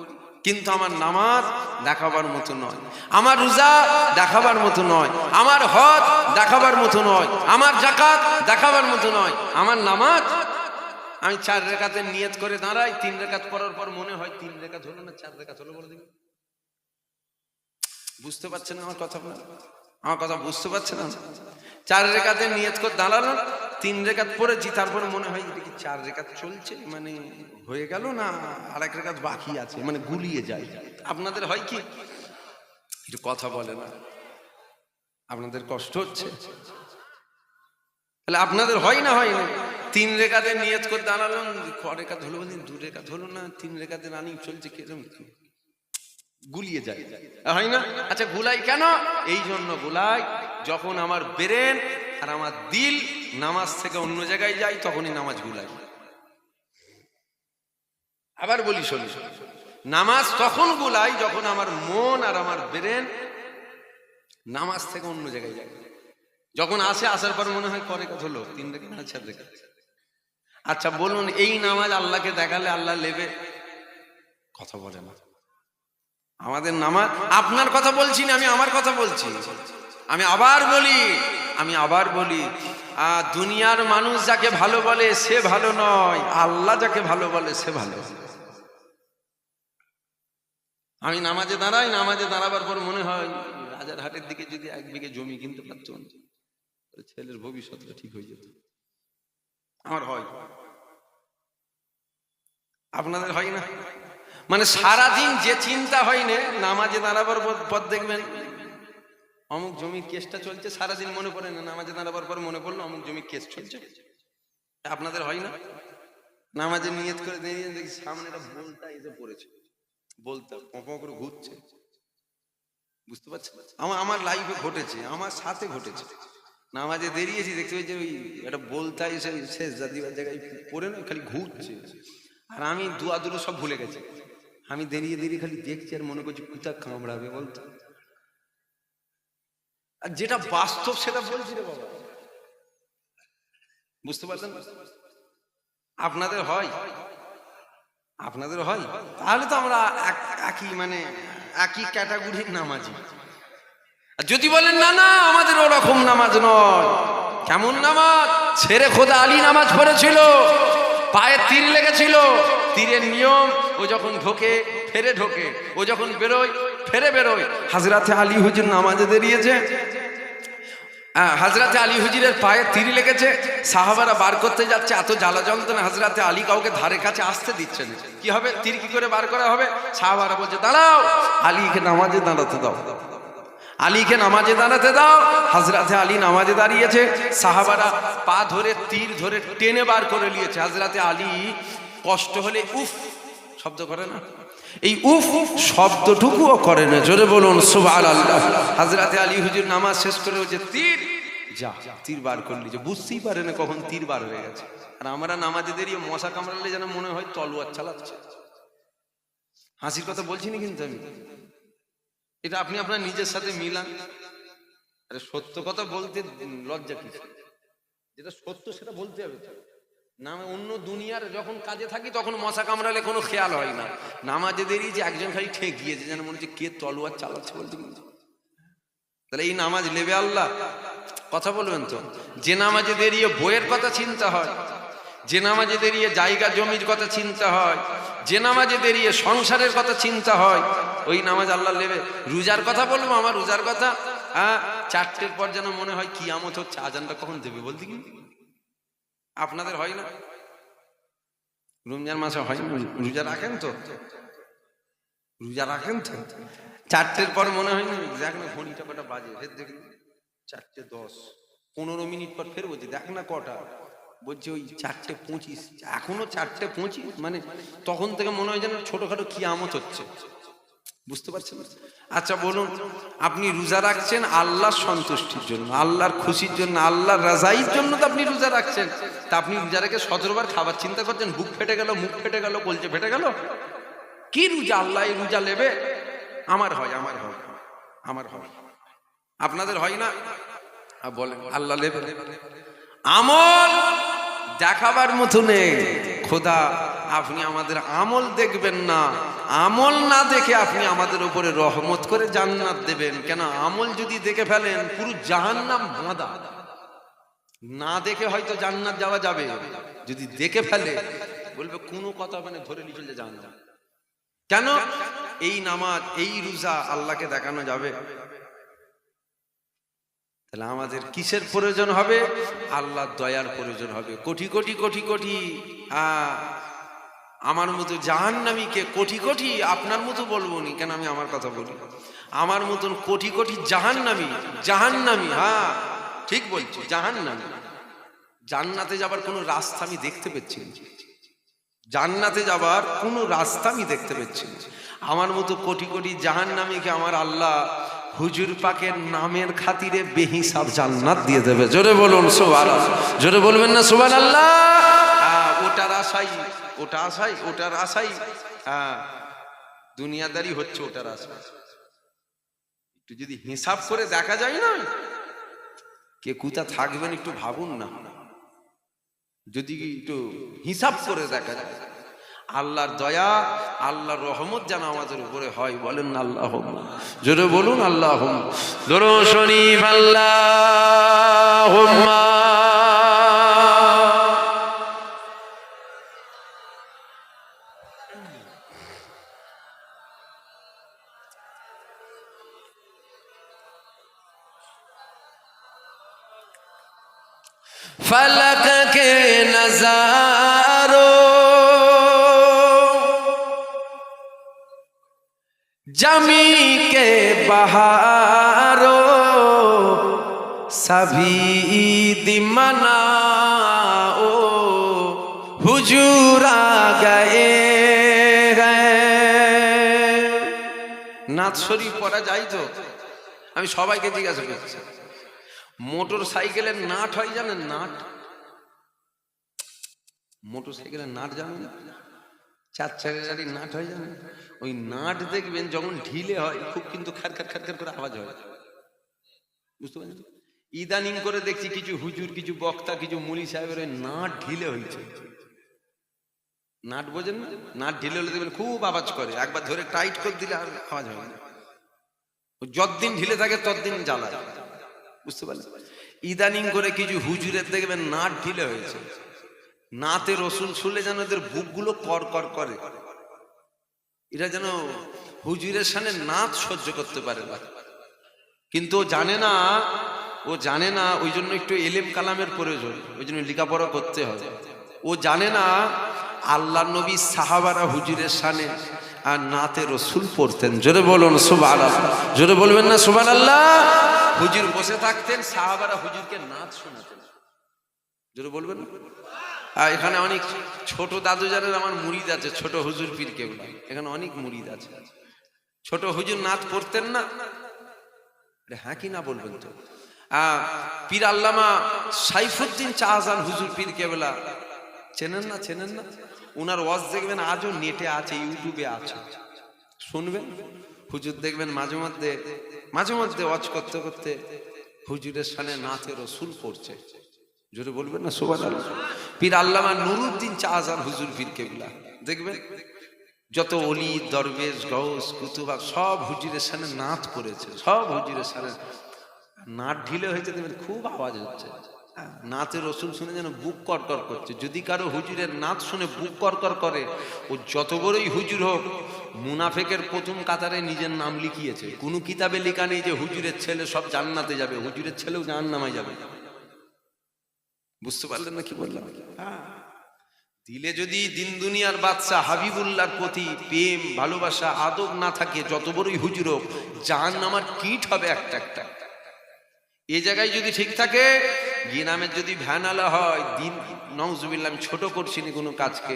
A: কিন্তু আমার নামাজ দেখাবার মতো নয়, আমার রোজা দেখাবার মতো নয়, আমার হজ দেখাবার মতো নয়, আমার যাকাত দেখাবার মতো নয়। আমার নামাজ, আমি 4 রাকাতের নিয়ত করে দাঁড়াই, 3 রাকাত পড়ার পর মনে হয় 3 রাকাত হলো না 4 রাকাত হলো, বলে দিন। বুঝতে পারছেন আমার কথা? আমার কথা বুঝতে পারছেন? 4 রাকাতের নিয়ত করে দাঁড়ালাম, 3 রাকাত পড়েছি, তারপর মনে হয় এটা কি 4 রাকাত চলছে, মানে হয়ে গেল না আরেক রাকাত বাকি আছে, মানে গুলিয়ে যায়। আপনাদের হয় কি? একটু কথা বলে না, আপনাদের কষ্ট হচ্ছে? তাহলে আপনাদের হয় না? হয় না? 3 রাকাতের নিয়ত করে দাঁড়ালাম, ক রাকাত হলো, বললেন 2 রাকাত হলো না, 3 রাকাতের রানিং চলছে, কিরকম গুলিয়ে যায়, হয় না? আচ্ছা গুলাই কেন? এই জন্য গুলাই, যখন আমার ব্রেন আর আমার দিল নামাজ থেকে অন্য জায়গায় যায়, তখনই নামাজ গুলাই। আবার বলি শোনো, নামাজ তখন গুলাই যখন আমার মন আর আমার ব্রেন নামাজ থেকে অন্য জায়গায় যায়। যখন আসে, আসার পর মনে হয় করে কত লোক 3 রেখাত না 4 রেখাত। আচ্ছা বলুন, এই নামাজ আল্লাহকে দেখালে আল্লাহ নেবে? কথা বলে না। আমাদের নামাজ, আপনার কথা বলছি না, আমি আমার কথা বলছি। আমি আবার বলি দুনিয়ার মানুষ যাকে ভালো বলে সে ভালো নয়, আল্লাহ যাকে ভালো বলে সে ভালো। আমি নামাজে দাঁড়াই, নামাজে দাঁড়াবার পর মনে হয় রাজারহাটের দিকে যদি 1 বিঘে জমি কিনতে পারতাম, ছেলের ভবিষ্যৎটা ঠিক হয়ে যেত। আমার হয়, আপনাদের হয় না? মানে সারাদিন যে চিন্তা হয় না, নামাজে দাঁড়াবার পর দেখবেন অমুক জমির কেসটা চলছে, সারাদিন মনে পড়ে না, নামাজে দাঁড়াবার পর মনে পড়লো অমুক জমির কেস চলছে। আপনাদের হয় না? নামাজে নিয়ত করে দেখি সামনে একটা বলতা এসে পড়েছে, বলতা পঁ করে ঘুরছে। বুঝতে পারছেন? আমার লাইফে ঘটেছে, আমার সাথে ঘটেছে। নামাজে দাঁড়িয়েছি, দেখতে পাচ্ছি ওই একটা বলতা এসে শেষ জাতিবার জায়গায় পড়ে না, খালি ঘুরছে। আর আমি দুয়া দুটো সব ভুলে গেছি। আমি দাঁড়িয়ে খালি দেখছি আর মনে করছি কোথা কামড়াবে বলতো। আর যেটা বাস্তব সেটা বলছি রে বাবা। বুঝতে পারছেন? আপনাদের হয়? আপনাদের হয়? তাহলে তো আমরা একই ক্যাটাগরির নামাজি। আর যদি বলেন না না আমাদের ওরকম নামাজ নয়, কেমন নামাজ? ছেড়ে খোদা আলী নামাজ পড়েছিল, পায়ে তীর লেগেছিল, তীরের নিয়ম ও যখন ঢোকে ফেরে ঢোকে, ও যখন বেরোয় ফেরে বেরোয়। হাজরাতে আলী হুজুর নামাজে দাঁড়িয়েছে, হাজরাতে আলী হুজুরের পায়ে তীর লেগেছে, সাহাবারা বার করতে যাচ্ছে, এত জ্বালা যন্ত্রণা, হাজরাতে আলী কাউকে ধারে কাছে আসতে দিচ্ছেন। কি হবে? তীর কি করে বার করা হবে? সাহাবারা বলছে দাঁড়াও, আলীকে নামাজে দাঁড়াতে দাও, আলীকে নামাজে দাঁড়াতে দাও। হাজরাতে আলী নামাজে দাঁড়িয়েছে, সাহাবারা পা ধরে তীর ধরে টেনে বার করে নিয়েছে। হাজরাতে আলী কষ্ট হলে উফ শব্দ করে না, এই উফ শব্দটুকুও করে না। জোরে বলুন সুবহানাল্লাহ। হাজরাতে আলী হুজুর নামাজ শেষ করে বলছে তীর যা, তীর বার করলি, যে বুঝতেই পারে না কখন তীর বার হয়ে গেছে। আর আমরা নামাজে দাঁড়িয়ে মশা কামড়ালে যেন মনে হয় তলোয়ার চালাচ্ছে। হাসির কথা বলছি না কিন্তু আমি, এটা আপনি আপনার নিজের সাথে মিলান। আরে সত্য কথা বলতে লজ্জা কি? যেটা সত্য সেটা বলতে হবে না। অন্য দুনিয়ার যখন কাজে থাকি তখন মশা কামড়ালে কোনো খেয়াল হয় না, নামাজে দাঁড়িয়ে যে একজন খালি ঠেকিয়েছে যেন মনে হচ্ছে কে তলোয়ার চালাচ্ছে বলতে। তাহলে এই নামাজ নেবে আল্লাহ? কথা বলবেন তো। যে নামাজে দাঁড়িয়ে বইয়ের কথা চিন্তা হয়, যে নামাজে দাঁড়িয়ে জায়গা জমির কথা চিন্তা হয়, যে নামাজে দাঁড়িয়ে সংসারের কথা চিন্তা হয়, ওই নামাজ আল্লাহ নেবে? রোজার কথা বলবো, আমার রোজার কথা, 4টের পর যেন মনে হয় কিয়ামত হচ্ছে, আজানটা কখন দেবে বলতে কি? আপনাদের হয় না? রমজান মাসে হয় না? রোজা রাখেন তো? রোজা রাখেন তো? 4টের পর মনে হয় না, দেখ না ঘড়িটা কটা বাজে, ফের দেখি 4:10, 15 মিনিট পর ফের বলছি দেখ না কটা, বলছি ওই 4:25, এখনো 4:25, মানে তখন থেকে মনে হয় যেন ছোটখাটো কিয়ামত হচ্ছে। বুঝতে পারছেন? আচ্ছা বলুন, আপনি রোজা রাখছেন আল্লাহর সন্তুষ্টির জন্য, আল্লাহর খুশির জন্য, আল্লাহর রাজাইর জন্য তো আপনি রোজা রাখছেন। তা আপনি রোজা রেখে 17 বার খাবার চিন্তা করছেন, বুক ফেটে গেল, মুখ ফেটে গেল, কলজে ফেটে গেল, কি রোজা? আল্লাহ এই রোজা নেবে? আমার হয়, আমার হয়, আমার হয়। আপনাদের হয় না? বলেন আল্লাহ নেবে? আমল দেখাবার মতো নেই। খোদা আপনি আমাদের আমল দেখবেন না, আমল না দেখে আপনি আমাদের উপরে রহমত করে জান্নাত দেবেন কেন? আমল যদি দেখে ফেলেন পুরো জাহান্নাম বাঁধা, না দেখে হয়তো জান্নাত যাওয়া যাবে, যদি দেখে ফেলে বলবে কোনো কথা মানে ধরে নিয়ে চলে জান্নাত। কেন? এই নামাজ এই রোজা আল্লাহকে দেখানো যাবে? তাহলে আমাদের কিসের প্রয়োজন হবে? আল্লাহর দয়ার প্রয়োজন হবে। কোটি কোটি কোটি কোটি আমার মতো জাহান্নামীকে, কোটি কোটি, আপনার মতো বলবো নি, কেন আমি আমার কথা বলি, আমার মতন কোটি কোটি জাহান্নামী, জাহান্নামী, হ্যাঁ ঠিক বলছি, জাহান্নামী। জান্নাতে যাবার কোনো রাস্তা আমি দেখতে পাচ্ছি না, জান্নাতে যাবার কোনো রাস্তা আমি দেখতে পাচ্ছি না। আমার মতো কোটি কোটি জাহান্নামীকে আমার আল্লাহ হুজুর পাকের নামের খাতিরে বেহিসাব জান্নাত দিয়ে দেবে। জোরে বলুন সুবহানাল্লাহ। জোরে বলবেন না সুবহানাল্লাহ? ওটার আশাই, ওটা আশাই, ওটার আশাই দুনিয়াদারি হচ্ছে, ওটার আশাই। একটু যদি হিসাব করে দেখা যায় না, কে কোথা থাকবেন একটু ভাবুন না, যদি একটু হিসাব করে দেখা যায়। আল্লাহর দয়া, আল্লাহর রহমত যেন আমাদের উপরে হয়, বলেন না আল্লাহুম্মা। জোরে বলুন আল্লাহুম্মা। দরুদ শরীফ আল্লাহুম্মা। फलक के नजारों जमी के बहारों सभी दिमनाओ हुजूर आ गए हैं। नाथ शरीफ पढ़ा যায় তো? আমি সবাইকে জিজ্ঞাসা করছি, মোটর সাইকেলের নাট হয় জানেন? নাট, মোটর সাইকেলের নাট জানেন? চার চাকার গাড়ির নাট হয় জানেন? ওই নাট দেখবেন যখন ঢিলে হয় খুব কিন্তু খারখার খারখার করে আওয়াজ হয়, বুঝতে পারছেন? ইদানিং করে দেখছি কিছু হুজুর, কিছু বক্তা, কিছু মুলি সাহেবের ওই নাট ঢিলে হয়েছে। নাট বোঝেন না? নাট ঢিলে হলে দেখবেন খুব আওয়াজ করে, একবার ধরে টাইট করে দিলে আর আওয়াজ হয় না। যতদিন ঢিলে থাকে ততদিন জ্বালায়, বুঝতে পারলেন? ইদানিং করে কিছু হুজুরের দেখবেন নাট ঢিলে হয়েছে, নাতে রসুল শুনলে যেন এদের বুকগুলো কর কর করে, এরা যেন হুজুরের সামনে নাচ সহ্য করতে পারে না। কিন্তু ও জানে না, ও জানে না, ওই জন্য একটু এলেম কালামের প্রয়োজন, ওই জন্য লেখাপড়া করতে হবে। ও জানে না আল্লাহ নবী সাহাবারা হুজুরের সামনে আর নাতে রসুল পড়তেন। জোরে বলুন সুবহানাল্লাহ। জোরে বলবেন না সুবহানাল্লাহ? হুজুর বসে থাকতেন, সাহাবারা হুজুরকে নাচ শোনাতেন। জোরে বলবেন না? আর এখানে অনেক ছোট দাদু জানের আমার মুরিদ আছে, ছোট হুজুর পীর কেবলা, এখানে অনেক মুরিদ আছে। ছোট হুজুর নাচ পড়তেন না? হ্যাঁ কি না বলবেন তো? পীর আল্লামা সাইফুদ্দিন শাহজাহান হুজুর পীর কেবলা চেনেন না? চেনেন না? উনার ওয়াজ দেখবেন আজও নেটে আছে, ইউটিউবে আছে, শুনবেন। হুজুর দেখবেন মাঝে মধ্যে ওয়াজ করতে করতে হুজুরের সামনে নাতে রসুল পড়ছে। জোরে বলবেন না সুবহানাল্লাহ। পীর আল্লামা নুরুদ্দিন শাহজাহান হুজুর পীর কেবলা দেখবেন যত ওলি দরবেশ গৌস কুতুবা সব হুজুরের সামনে নাচ করেছে, সব হুজুরের সামনে নাট ঢিলে হয়েছে, দেখবেন খুব আওয়াজ হচ্ছে। নাচে রসুল শুনে যেন বুক করকর করছে। যদি কারো হুজুরের নাচ শুনে বুক করকর করে, ও যত বড়ই হুজুর হোক, মুনাফেকের প্রথম কাতারে নিজের নাম লিখিয়েছে। কোনো কিতাবে লেখা নেই যে হুজুরের ছেলে সব জান্নাতে যাবে, হুজুরের ছেলেও জাহান্নামে যাবে। বুঝতে পারলেন না কি বললাম? দিলে যদি দিন দুনিয়ার বাদশা হাবিবুল্লাহর প্রতি প্রেম ভালোবাসা আদব না থাকে, যত বড়ই হুজুর হোক, জাহান্নামের কীট হবে একটা একটা। এই জায়গায় যদি ঠিক থাকে, গিনামের যদি ভ্যানালা হয়, দিন নাউজুবিল্লাহ, আমি ছোট করছি না কোনো কাজকে,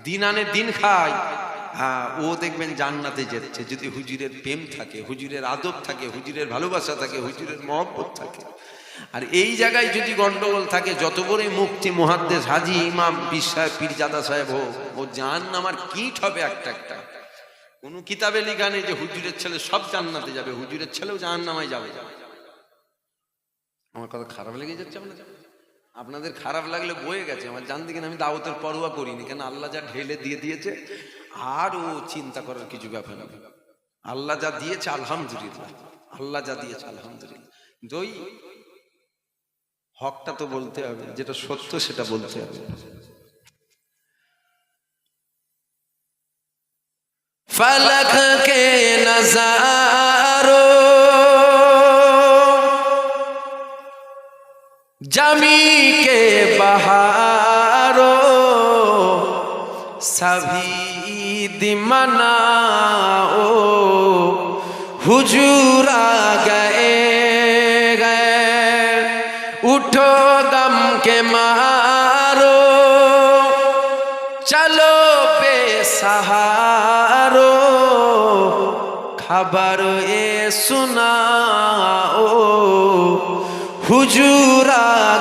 A: দিন আনে দিন খায়, ও দেখবেন জান্নাতে যাচ্ছে। যদি হুজুরের প্রেম থাকে, হুজুরের আদব থাকে, হুজুরের ভালোবাসা থাকে, হুজুরের মহব্বত থাকে। আর এই জায়গায় যদি গন্ডগোল থাকে, যত বড়ই মুফতি মুহাদ্দিস হাজী ইমাম পীরজাদা সাহেব হোক, ও জাহান্নামের কীট হবে একটা একটা। কোনো কিতাবে লেখা নেই যে হুজুরের ছেলে সব জান্নাতে যাবে, হুজুরের ছেলেও জাহান্নামে যাবে। আমার কথা খারাপ লেগে যাচ্ছে আপনাদের? খারাপ লাগলে বয়ে গেছে আমার, জান দিকেন আমি দাওয়াতের পরোয়া করিনি, কেন আল্লাহ যা ঢেলে দিয়ে দিয়েছে আর ও চিন্তা করার কিছু ব্যাপার না। আল্লাহ যা দিয়েছে আলহামদুলিল্লাহ, আল্লাহ যা দিয়েছে আলহামদুলিল্লাহ। দই হকটা তো বলতে হবে, যেটা সত্য সেটা বলতে হবে। ফলক কে নজারো जमी के बहारों सभी दिमनाओ हुजूर आ गए उठो गम के मारो चलो बेसहारो खबर ये सुनाओ হুজুর আ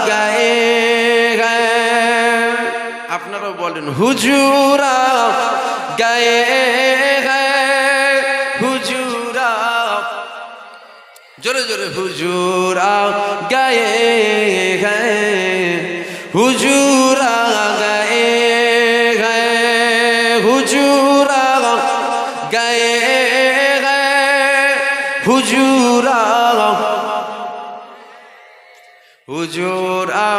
A: গায়ে গায়ে। আপনারাও বলেন হুজুর আ গায়ে গায়ে, হুজুর আ। জোরে জোরে। जोरे हुजूर आ गए हैं, हुजूर आ गए हैं, हुजूर आ गए हैं, हुजूर आ हुजूर आ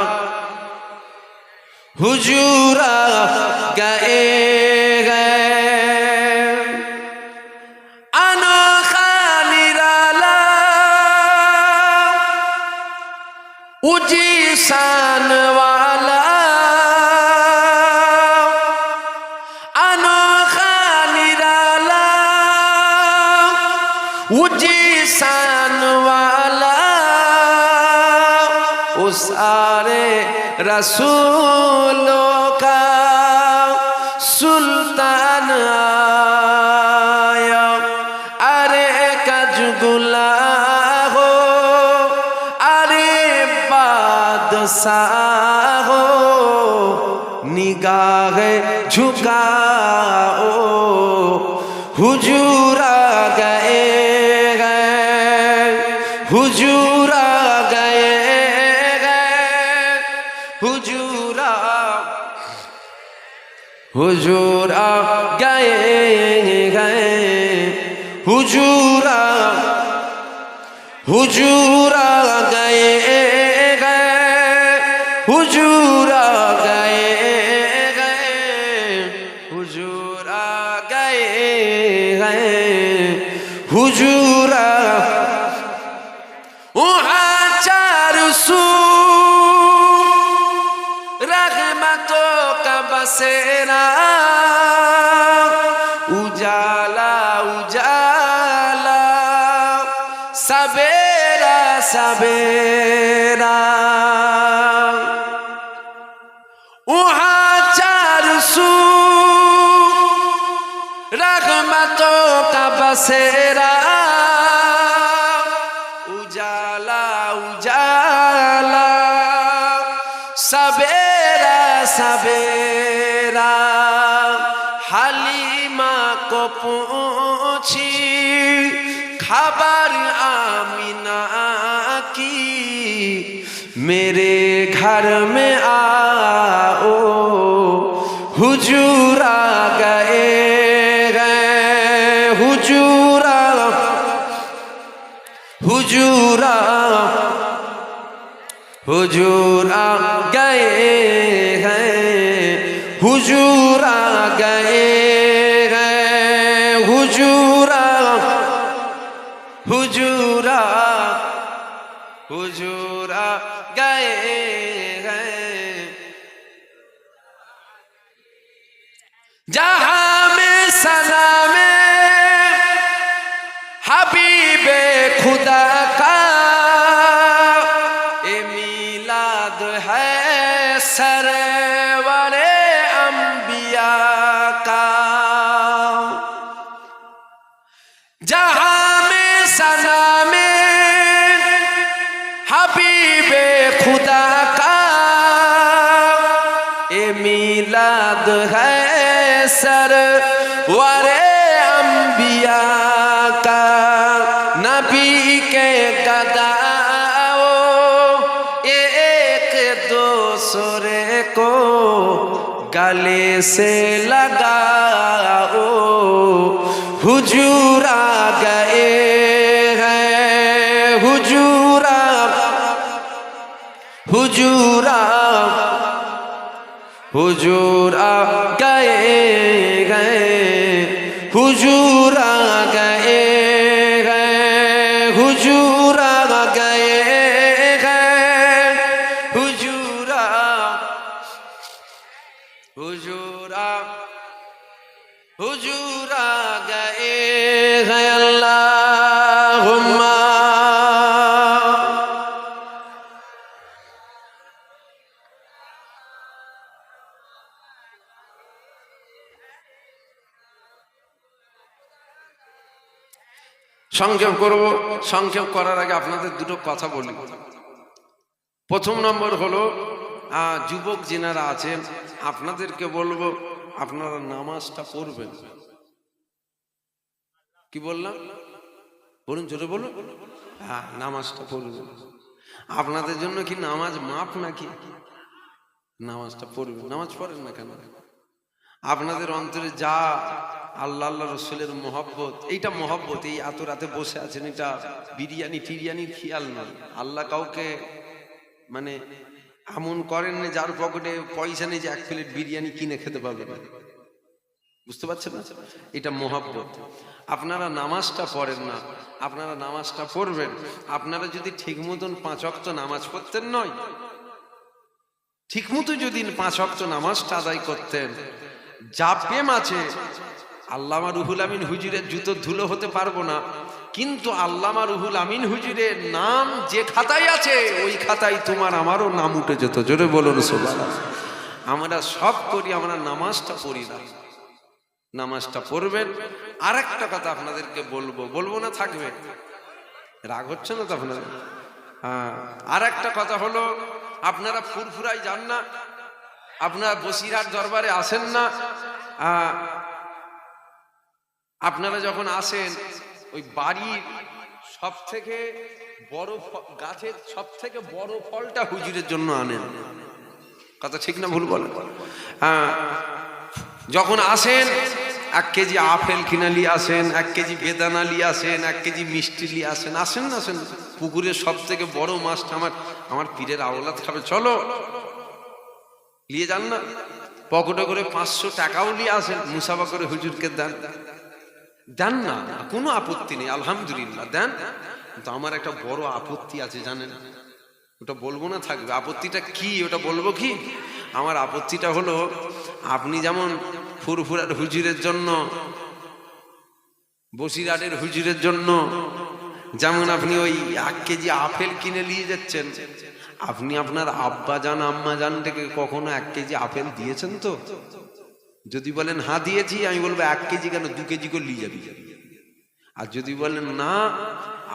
A: हुजूर आ गए हैं। अनोखा निराला ऊंची शान वाला, अनोखा निराला ऊंची शान वाला, उस सारे रसूलों का सुल्तान आया। अरे कजगुला हो, अरे बादशाह हो, निगाह झुकाओ, हुजूर आ गए हैं, हुजूर आ गए हैं, हुजूर आ हुजूर आ गए हैं, हुजूर आ हुजूर आ गए हैं, हुजूर आ गए हैं, हुजूर आ गए हैं, हुजूर आ वहाँ चार सू रहमतों का बसेरा, उजाला उजाला सवेरा सवेरा, वहाँ चार सू रहमतों का बसेरा, उजाला उजाला सवेरा सवेरा। हलीमा को पूछी खबर आमिना की, मेरे घर में आओ, हुजूर आ गए हैं, हुजूर आ हुजूर आ हुजूर आ गए हैं, हुजूर आ गए हैं, हुजूर आ हुजूर आ हुजूर आ गए हैं। जहां में सना में हबीबे खुदा का सरवरे अंबिया का, जहां में सना में हबीबे खुदा का, ए मिलाद है सरवरे अंबिया का। नबी के गदाओ एक दूसरे को गले से लगाओ, हुजूर आ गए हैं, हुजूर आ हुजूर आ हुजूर आ गए हैं, हुजूर आ गए हैं, हुजूर आ गए हैं, हुजूर आ हुजूर आ हुजूर आ गए हैं। अल्लाहुम्मा সংক্ষেপ করব। সংক্ষেপ করার আগে আপনাদের দুটো কথা বলি। প্রথম নম্বর হলো যুবক যিনারা আছেন আপনাদেরকে বলবো আপনারা নামাজটা পড়বেন। কি বললাম বলুন, জোরে বলুন। হ্যাঁ, নামাজটা পড়বেন। আপনাদের জন্য কি নামাজ মাপ নাকি? নামাজটা পড়বেন। নামাজ পড়েন না কেন? আপনাদের অন্তরে যা আল্লাহ আল্লাহ রসুলের মহব্বত, এইটা মহব্বত, এই এত রাতে বসে আছেন, এটা বিরিয়ানি টিরিয়ানির খেয়াল নয়। আল্লাহ কাউকে মানে এমন করেন না যার পকেটে পয়সা নেই যে এক প্লেট বিরিয়ানি কিনে খেতে পারবেন। বুঝতে পারছেন না? এটা মহব্বত। আপনারা নামাজটা পড়েন না, আপনারা নামাজটা পড়বেন। আপনারা যদি ঠিক মতন 5 ওয়াক্ত নামাজ পড়তেন, নয় ঠিক মতো যদি 5 ওয়াক্ত নামাজটা আদায় করতেন, যা প্রেম আছে, আল্লামা রুহুল আমিন হুজুরের জুতোর ধুলো হতে পারবো না, কিন্তু আল্লামা রুহুল আমিন হুজুরের নাম যে খাতায় আছে ওই খাতায় তোমার আমারও নাম উঠে যেত। জোরে বলুন সুবহানাল্লাহ। আমরা সব করি, আমরা নামাজটা পড়ি না। নামাজটা পড়বেন। আর একটা কথা আপনাদেরকে বলবো না, থাকবে, রাগ হচ্ছে না তো আপনাদের? হ্যাঁ, আর একটা কথা হলো, আপনারা ফুরফুরায় যান না, আপনারা বসিরহাট দরবারে আসেন না। আপনারা যখন আসেন, ওই বাড়ির সব থেকে বড় গাছের সব থেকে বড় ফলটা হুজুরের জন্য আনেন। কথা ঠিক না ভুল বলেন? হ্যাঁ, যখন আসেন 1 কেজি আপেল কিনে নিয়ে আসেন, 1 কেজি বেদানা নিয়ে আসেন, 1 কেজি মিষ্টি নিয়ে আসেন। আসেন না? আসেন। পুকুরের সব থেকে বড় মাছটা আমার পীরের আওলাদ খাবে, চলো নিয়ে যান না। পকেটে করে 500 টাকাও নিয়ে আসেন, মুসাফা করে হুজুরকে দেন না, কোনো আপত্তি নেই, আলহামদুলিল্লাহ দেন। কিন্তু আমার একটা বড় আপত্তি আছে, জানেন? ওটা বলবো না, থাকবে। আপত্তিটা কি ওটা বলবো কি? আমার আপত্তিটা হলো, আপনি যেমন ফুরফুরার হুজুরের জন্য, বসিরহাটের হুজুরের জন্য যেমন আপনি ওই 1 কেজি আপেল কিনে নিয়ে যাচ্ছেন, আপনি আপনার আব্বা জান আম্মা জান থেকে কখনো 1 কেজি আপেল দিয়েছেন তো? যদি বলেন হ্যাঁ দিয়েছি, আমি বলবো 1 কেজি কেন, 2 কেজি করে নিয়ে যাবি। আর যদি বলেন না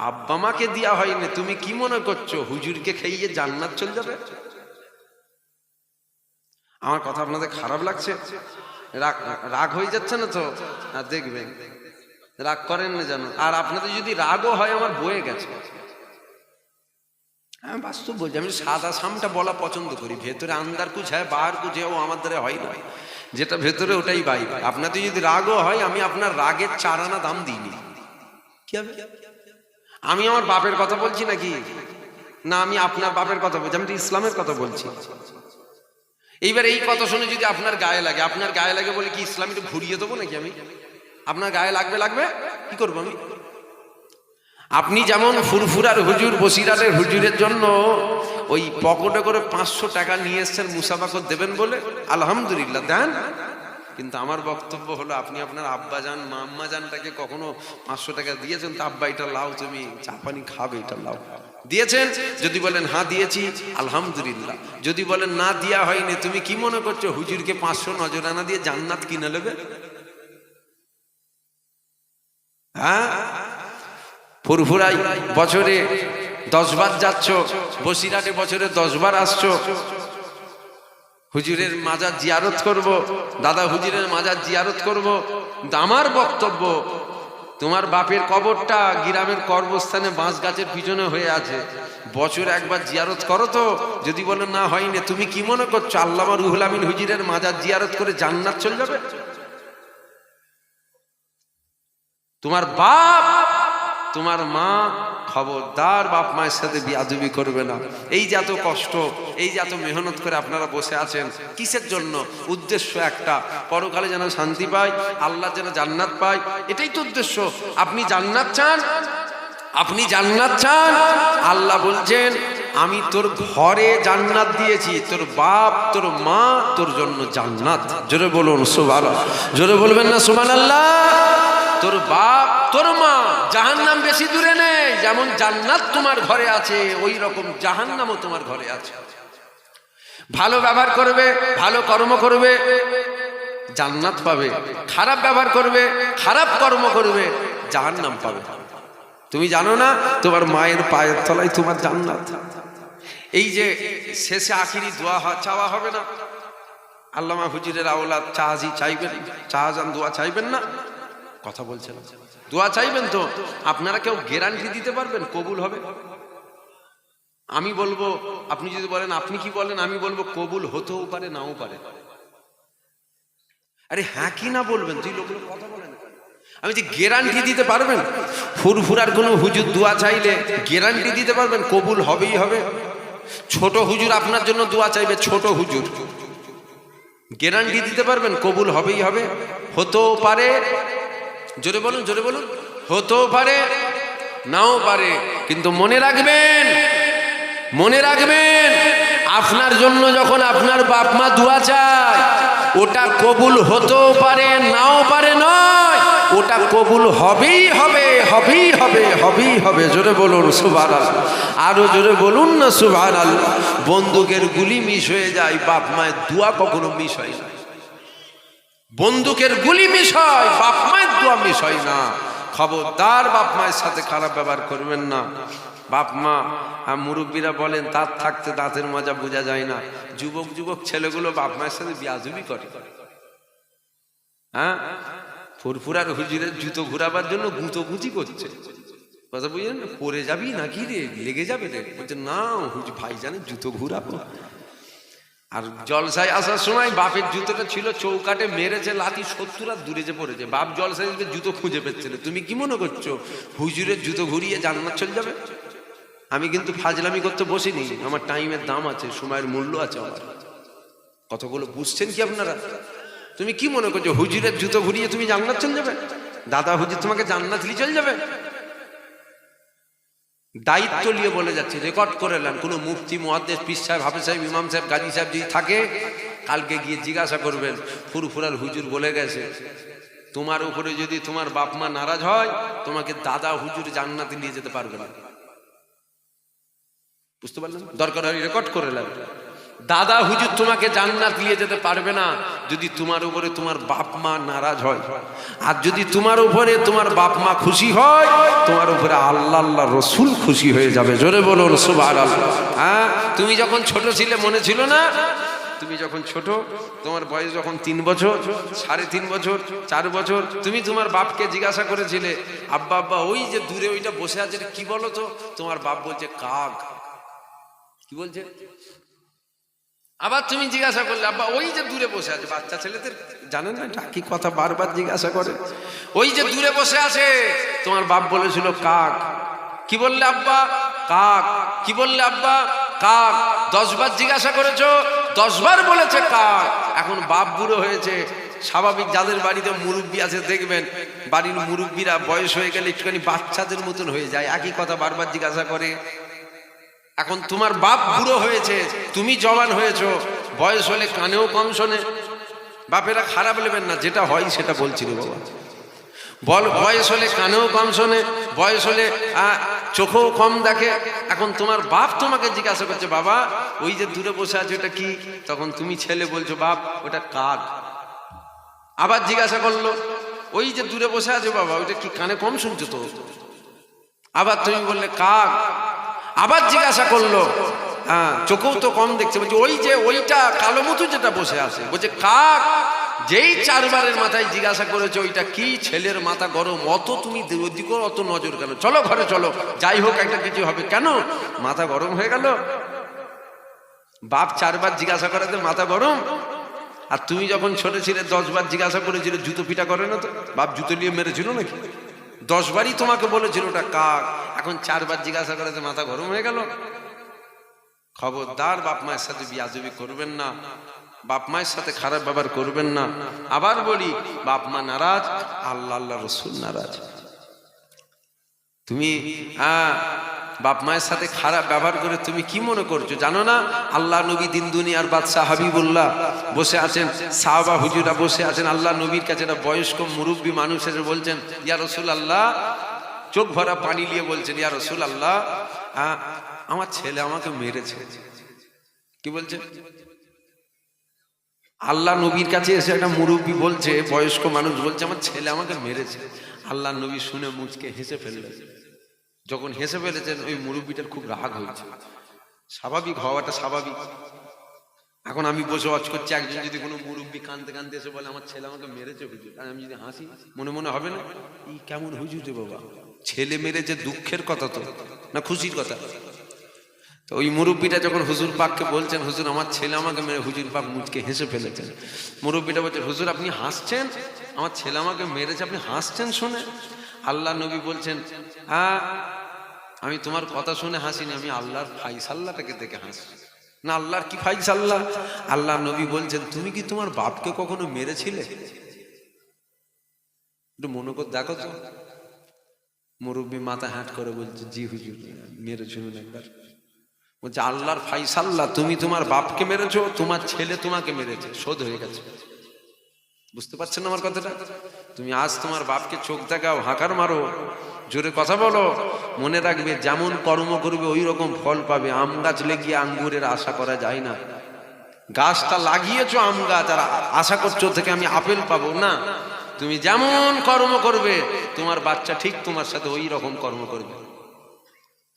A: আব্বা মাকে দেওয়া হয়নি, তুমি কি মনে করছো হুজুরকে খাইয়ে জান্নাত চলে যাবে? আমার কথা আপনাদের খারাপ লাগছে? রাগ হয়ে যাচ্ছে না তো? দেখবেন, রাগ করেন না জানো। আর আপনাদের যদি রাগও হয়, আমার বয়ে গেছে, আমি বাস্তব বলছি। আমি সাদা সামটা বলা পছন্দ করি, ভেতরে আন্দার কুছ হয় বাহার কুছ হয়, ও আমার দ্বারা হয় না। যেটা ভেতরে ওটাই বাইরে। আপনাদের যদি রাগও হয়, আমি আপনার রাগের 4 আনা দাম দিইনি। কি হবে? আমি আমার বাপের কথা বলছি নাকি? না, আমি আপনার বাপের কথা বলছি, আমি ইসলামের কথা বলছি। এইবার এই কথা শুনে যদি আপনার গায়ে লাগে, আপনার গায়ে লাগে বলে কি ইসলাম একটু ঘুরিয়ে দেবো নাকি? আমি আপনার গায়ে লাগবে কি করবো আমি? আপনি যেমন ফুরফুরার হুজুর বসিরহাটের হুজুরের জন্য ওই পকেটে করে 500 টাকা নিয়ে এসছেন মুসাফা করে দেবেন বলে, আলহামদুলিল্লাহ দেন। কিন্তু আমার বক্তব্য হলো, আপনি আপনার আব্বা জান আম্মা জানটাকে কখনো 500 টাকা দিয়েছেন? তো আব্বা এটা লাও, তুমি চা পানি খাবে, এটা লাও, দিয়েছেন? যদি বলেন হ্যাঁ দিয়েছি, আলহামদুলিল্লাহ। যদি বলেন না দেওয়া হয়নি, তুমি কি মনে করছো হুজুরকে 500 নজরানা দিয়ে জান্নাত কিনে নেবে? হ্যাঁ, ফুরফুরাই বছরে 10 বার যাচ্ছ, বসিরহাটে বছরে 10 বার আসছো। হুজুরের মাজার জিয়ারত করব, দাদা হুজুরের মাজার জিয়ারত করব। আমার বক্তব্য, তোমার বাপের কবরটা গ্রামের কর্মস্থানে বাঁশ গাছের পিছনে হয়ে আছে, বছরে একবার জিয়ারত করো তো। যদি বলো না হয়নি, তুমি কি মনে করছো আল্লামা রুহুল আমিন হুজুরের মাজার জিয়ারত করে জান্নাত চলে যাবে? তোমার বাপ তোমার মা, খবরদার বাপ মায়ের সাথে বিয়াদবি করবে না। এই যে এত কষ্ট, এই যে এত মেহনত করে আপনারা বসে আছেন, কিসের জন্য? উদ্দেশ্য একটা, পরকালে যেন শান্তি পায়, আল্লাহ যেন জান্নাত পায়, এটাই তো উদ্দেশ্য। আপনি জান্নাত চান, আপনি জান্নাত চান, আল্লাহ বলছেন আমি তোর ঘরে জান্নাত দিয়েছি, তোর বাপ তোর মা তোর জন্য জান্নাত। জোরে বলুন সুবহানাল্লাহ। জোরে বলবেন না সুবহানাল্লাহ? তোর বাপ তোর মা, জাহান্নাম বেশি দূরে নেই। যেমন জান্নাত তোমার ঘরে আছে, ওই রকম জাহান্নামও তোমার ঘরে আছে। ভালো ব্যবহার করবে, ভালো কর্ম করবে, জান্নাত পাবে। খারাপ ব্যবহার করবে, খারাপ কর্ম করবে, জাহান্নাম পাবে। তুমি জানো না তোমার মায়ের পায়ের তলায় তোমার জান্নাত। এই যে শেষে আখিরি দোয়া চাওয়া হবে না? আল্লামা হুজুরের আওলাদ চাহাজি চাইবেন, চাহাজান দোয়া চাইবেন না? কথা বলছেন, দোয়া চাইবেন তো আপনারা কেউ গ্যারান্টি দিতে পারবেন কবুল হবে? আমি বলবো, আপনি যদি বলেন আপনি কি বলেন, আমি বলবো কবুল হতেও পারে নাও পারে। আরে হ্যাঁ কি না বলবেন, তুই লোকগুলো কথা বলেন। আমি যে গ্যারান্টি দিতে পারবেন? ফুরফুরার কোনো হুজুর দোয়া চাইলে গ্যারান্টি দিতে পারবেন কবুল হবেই হবে? ছোট হুজুর আপনার জন্য দোয়া চাইবে, ছোট হুজুর, গ্যারান্টি দিতে পারবেন কবুল হবেই হবে? হতেও পারে, জোরে বলুন, জোরে বলুন, হতেও পারে নাও পারে। কিন্তু মনে রাখবেন, মনে রাখবেন, আপনার জন্য যখন আপনার বাপ মা দোয়া চায়, ওটা কবুল হতেও পারে নাও পারে নয়, ওটা কবুল হবেই হবে, হবেই হবে, হবেই হবে। জোরে বলুন সুবহানাল্লাহ, আরো জোরে বলুন না সুবহানাল্লাহ। বন্দুকের গুলি মিস হয়ে যায়, বাপ মায়ের দোয়া কখনো মিস হয় না। বন্দুকের গুলি মিস হয়, বাপ মায়ের দোয়া মিস হয় না। খবরদার বাপ মায়ের সাথে খারাপ ব্যবহার করবেন না। বাপ মা, মুরব্বীরা বলেন তার থাকতে দাঁতের মজা বোঝা যায় না। যুবক যুবক ছেলেগুলো বাপ মায়ের সাথে বিয়াজুবি করে। হ্যাঁ, ফুরফুরার হুজুরের জুতো ঘুরাবার জন্য গুঁতোগুঁতি করছে, কথা বুঝলেন? পরে যাবি নাকি রে, লেগে যাবে রে। বলছে না হুজুর ভাইজানের জুতো ঘুরাবো। আর জলসায় আসার সময় বাপের জুতোটা ছিল চৌকাটে, মেরেছে লাথি 70 আর দূরে যে পড়েছে। বাপ জলসায় জুতো খুঁজে পেচ্ছে না। তুমি কি মনে করছো হুজুরের জুতো ঘুরিয়ে জান্নাত চলে যাবে? আমি কিন্তু ফাজলামি করতে বসিনি, আমার টাইমের দাম আছে, সময়ের মূল্য আছে আমার। কতগুলো বুঝছেন কি আপনারা? তুমি কি মনে করছো হুজুরের জুতো ঘুরিয়ে তুমি জান্নাত চলে যাবে? দাদা হুজুর তোমাকে জান্নাত নিয়ে চলে যাবে? দায়িত্ব নিয়ে বলে যাচ্ছে, রেকর্ড করে নেন। কোনো মুফতি, মুহাদ্দিস, পীর সাহেব, হাফেজ সাহেব, ইমাম সাহেব, গাজী সাহেব যদি থাকে, কালকে গিয়ে জিজ্ঞাসা করবেন ফুরফুরার হুজুর বলে গেছে তোমার উপরে যদি তোমার বাপ মা নারাজ হয়, তোমাকে দাদা হুজুর জান্নাতে নিয়ে যেতে পারবে না। বুঝতে পারলেন? দরকার হয় রেকর্ড করে নেন। দাদা হুজুর তোমাকে জান্নাত নিয়ে যেতে পারবে না যদি তোমার উপরে তোমার বাপ মা নারাজ হয়। আর যদি তোমার উপরে তোমার বাপ মা খুশি হয়, তোমার উপরে আল্লাহ আল্লাহ রসুল খুশি হয়ে যাবে। জোরে বলুন সুবহানাল্লাহ। হ্যাঁ, তুমি যখন ছোট ছিলে মনে ছিল না? তুমি যখন ছোট, তোমার বয়স যখন 3 বছর, 3.5 বছর, 4 বছর, তুমি তোমার বাপকে জিজ্ঞাসা করেছিলে, আব্বা আব্বা ওই যে দূরে ওইটা বসে আছে কি বলো তো? তোমার বাপ বলছে কাক। কি বলছে? আবার তুমি জিজ্ঞাসা করলে, আব্বা ওই যে দূরে বসে আছে। বাচ্চা ছেলেদের জানেন না এটা কি কথা, বারবার জিজ্ঞাসা করে, ওই যে দূরে বসে আছে। তোমার বাপ বলেছিল কাক। কি বললে আব্বা? কাক। কি বললে আব্বা? কাক। 10 বার জিজ্ঞাসা করেছো, 10 বার বলেছে কাক। এখন বাপ বুড়ো হয়েছে, স্বাভাবিক যাদের বাড়িতে মুরব্বী আছে দেখবেন, বাড়ির মুরব্বীরা বয়স হয়ে গেলে একটুখানি বাচ্চাদের মতন হয়ে যায়, একই কথা বারবার জিজ্ঞাসা করে। এখন তোমার বাপ বুড়ো হয়েছে, তুমি জওয়ান হয়েছো, বয়স হলে কানেও কম শোনে। বাপেরা খারাপ নেবেন না, যেটা হয় সেটা বলছি রে বাবা। বয়স হলে কানেও কম শোনে, বয়স হলে চোখেও কম দেখে। এখন তোমার বাপ তোমাকে জিজ্ঞাসা করছে, বাবা ওই যে দূরে বসে আছে ওটা কি? তখন তুমি ছেলে বলছো, বাপ ওটা কাক। আবার জিজ্ঞাসা করলো, ওই যে দূরে বসে আছে বাবা ওইটা কি, কানে কম শুনছো তো? আবার তুমি বললে কাক। আবার জিজ্ঞাসা করলো, হ্যাঁ চোখেও তো কম দেখছে, বলছে ওই যে ওইটা কালো মতো যেটা বসে আছে, বলছে কাক। যেই 4 বারের মাথায় জিজ্ঞাসা করেছে ওইটা কি, ছেলের মাথা গরম। অত তুমি ওদিকে অত নজর কেন? চলো ঘরে চলো, যাই হোক একটা কিছু হবে। কেন মাথা গরম হয়ে গেল? বাপ 4 বার জিজ্ঞাসা করাতে মাথা গরম। আর তুমি যখন ছোট ছিলে 10 বার জিজ্ঞাসা করেছিলে, জুতো পিটা করে না তো? বাপ জুতো নিয়ে মেরেছিল নাকি? 10 বারই তোমাকে বলেছিল ওটা কাক, এখন 4 বার জিজ্ঞাসা করাতে মাথা গরম হয়ে গেল। খবরদার বাপ মায়ের সাথে বিয়াদবি করবেন না, বাপ মায়ের সাথে খারাপ ব্যবহার করবেন না। আবার বলি, বাপ মা নারাজ, আল্লাহ আল্লাহ রসুল নারাজ। তুমি বাপ মায়ের সাথে খারাপ ব্যবহার করে তুমি কি মনে করছো জানো না? আল্লাহ নবী দিন দুনিয়ার বাদশাহ হাবিবুল্লাহ বসে আছেন, সাহাবা হুজুরা বসে আছেন, আল্লাহ নবীর কাছে একটা বয়স্ক মুরব্বী মানুষ এসে বলছেন, ইয়া রাসূলুল্লাহ, চোখ ভরা পানি নিয়ে বলছেন, ইয়া রাসূলুল্লাহ আমার ছেলে আমাকে মেরেছে। কি বলছে? আল্লাহ নবীর কাছে এসে একটা মুরব্বী বলছে, বয়স্ক মানুষ বলছে, আমার ছেলে আমাকে মেরেছে। আল্লাহ নবী শুনে মুচকে হেসে ফেললেন। যখন হেসে ফেলেছেন, ওই মুরব্বীটার খুব রাগ হয়েছে। স্বাভাবিক হওয়াটা স্বাভাবিক। এখন আমি বসে ওয়াজ করছি, একজন যদি কোনো মুরব্বী কাঁদতে কাঁদতে এসে বলে আমার ছেলে আমাকে মেরেছে হুজুর, আর আমি যদি হাসি, মনে মনে হবে না এই কেমন হুজুর রে বাবা, ছেলে মেরেছে দুঃখের কথা তো না খুশির কথা? তো ওই মুরব্বীটা যখন হুজুর পাককে বলছেন হুজুর আমার ছেলে আমাকে মেরে, হুজুর পাক মুচকে হেসে ফেলেছেন। মুরব্বীটা বলছেন হুজুর আপনি হাসছেন, আমার ছেলে আমাকে মেরেছে, আপনি হাসছেন শুনে? আল্লাহ নবী বলছেন হ্যাঁ আমি তোমার কথা শুনে হাসিনি, আমি আল্লাহর ফাইসাল্লাহটাকে দেখে হাসি। না আল্লাহর কি ফাইসাল্লাহ? আল্লাহ নবী বলছেন তুমি কি তোমার বাপকে কখনো মেরেছিলে? একটু মনে করে দেখো তো। মুরব্বী মাথা হাঁট করে বলছে জি হুজুর মেরে শুনুন একবার। বলছে আল্লাহর ফাইসাল্লাহ, তুমি তোমার বাপকে মেরেছো, তোমার ছেলে তোমাকে মেরেছে, শোধ হয়ে গেছে। বুঝতে পারছেন আমার কথাটা? তুমি আজ তোমার বাপকে চোখ দেখাও, হাঁকার মারো, জোরে কথা বলো, মনে রাখবে যেমন কর্ম করবে ওই রকম ফল পাবে। আম গাছ লেগিয়ে আঙ্গুরের আশা করা যায় না। গাছটা লাগিয়েছো আম গাছ, আর আশা করছো থেকে আমি আপেল পাবো না। তুমি যেমন কর্ম করবে তোমার বাচ্চা ঠিক তোমার সাথে ওই রকম কর্ম করবে,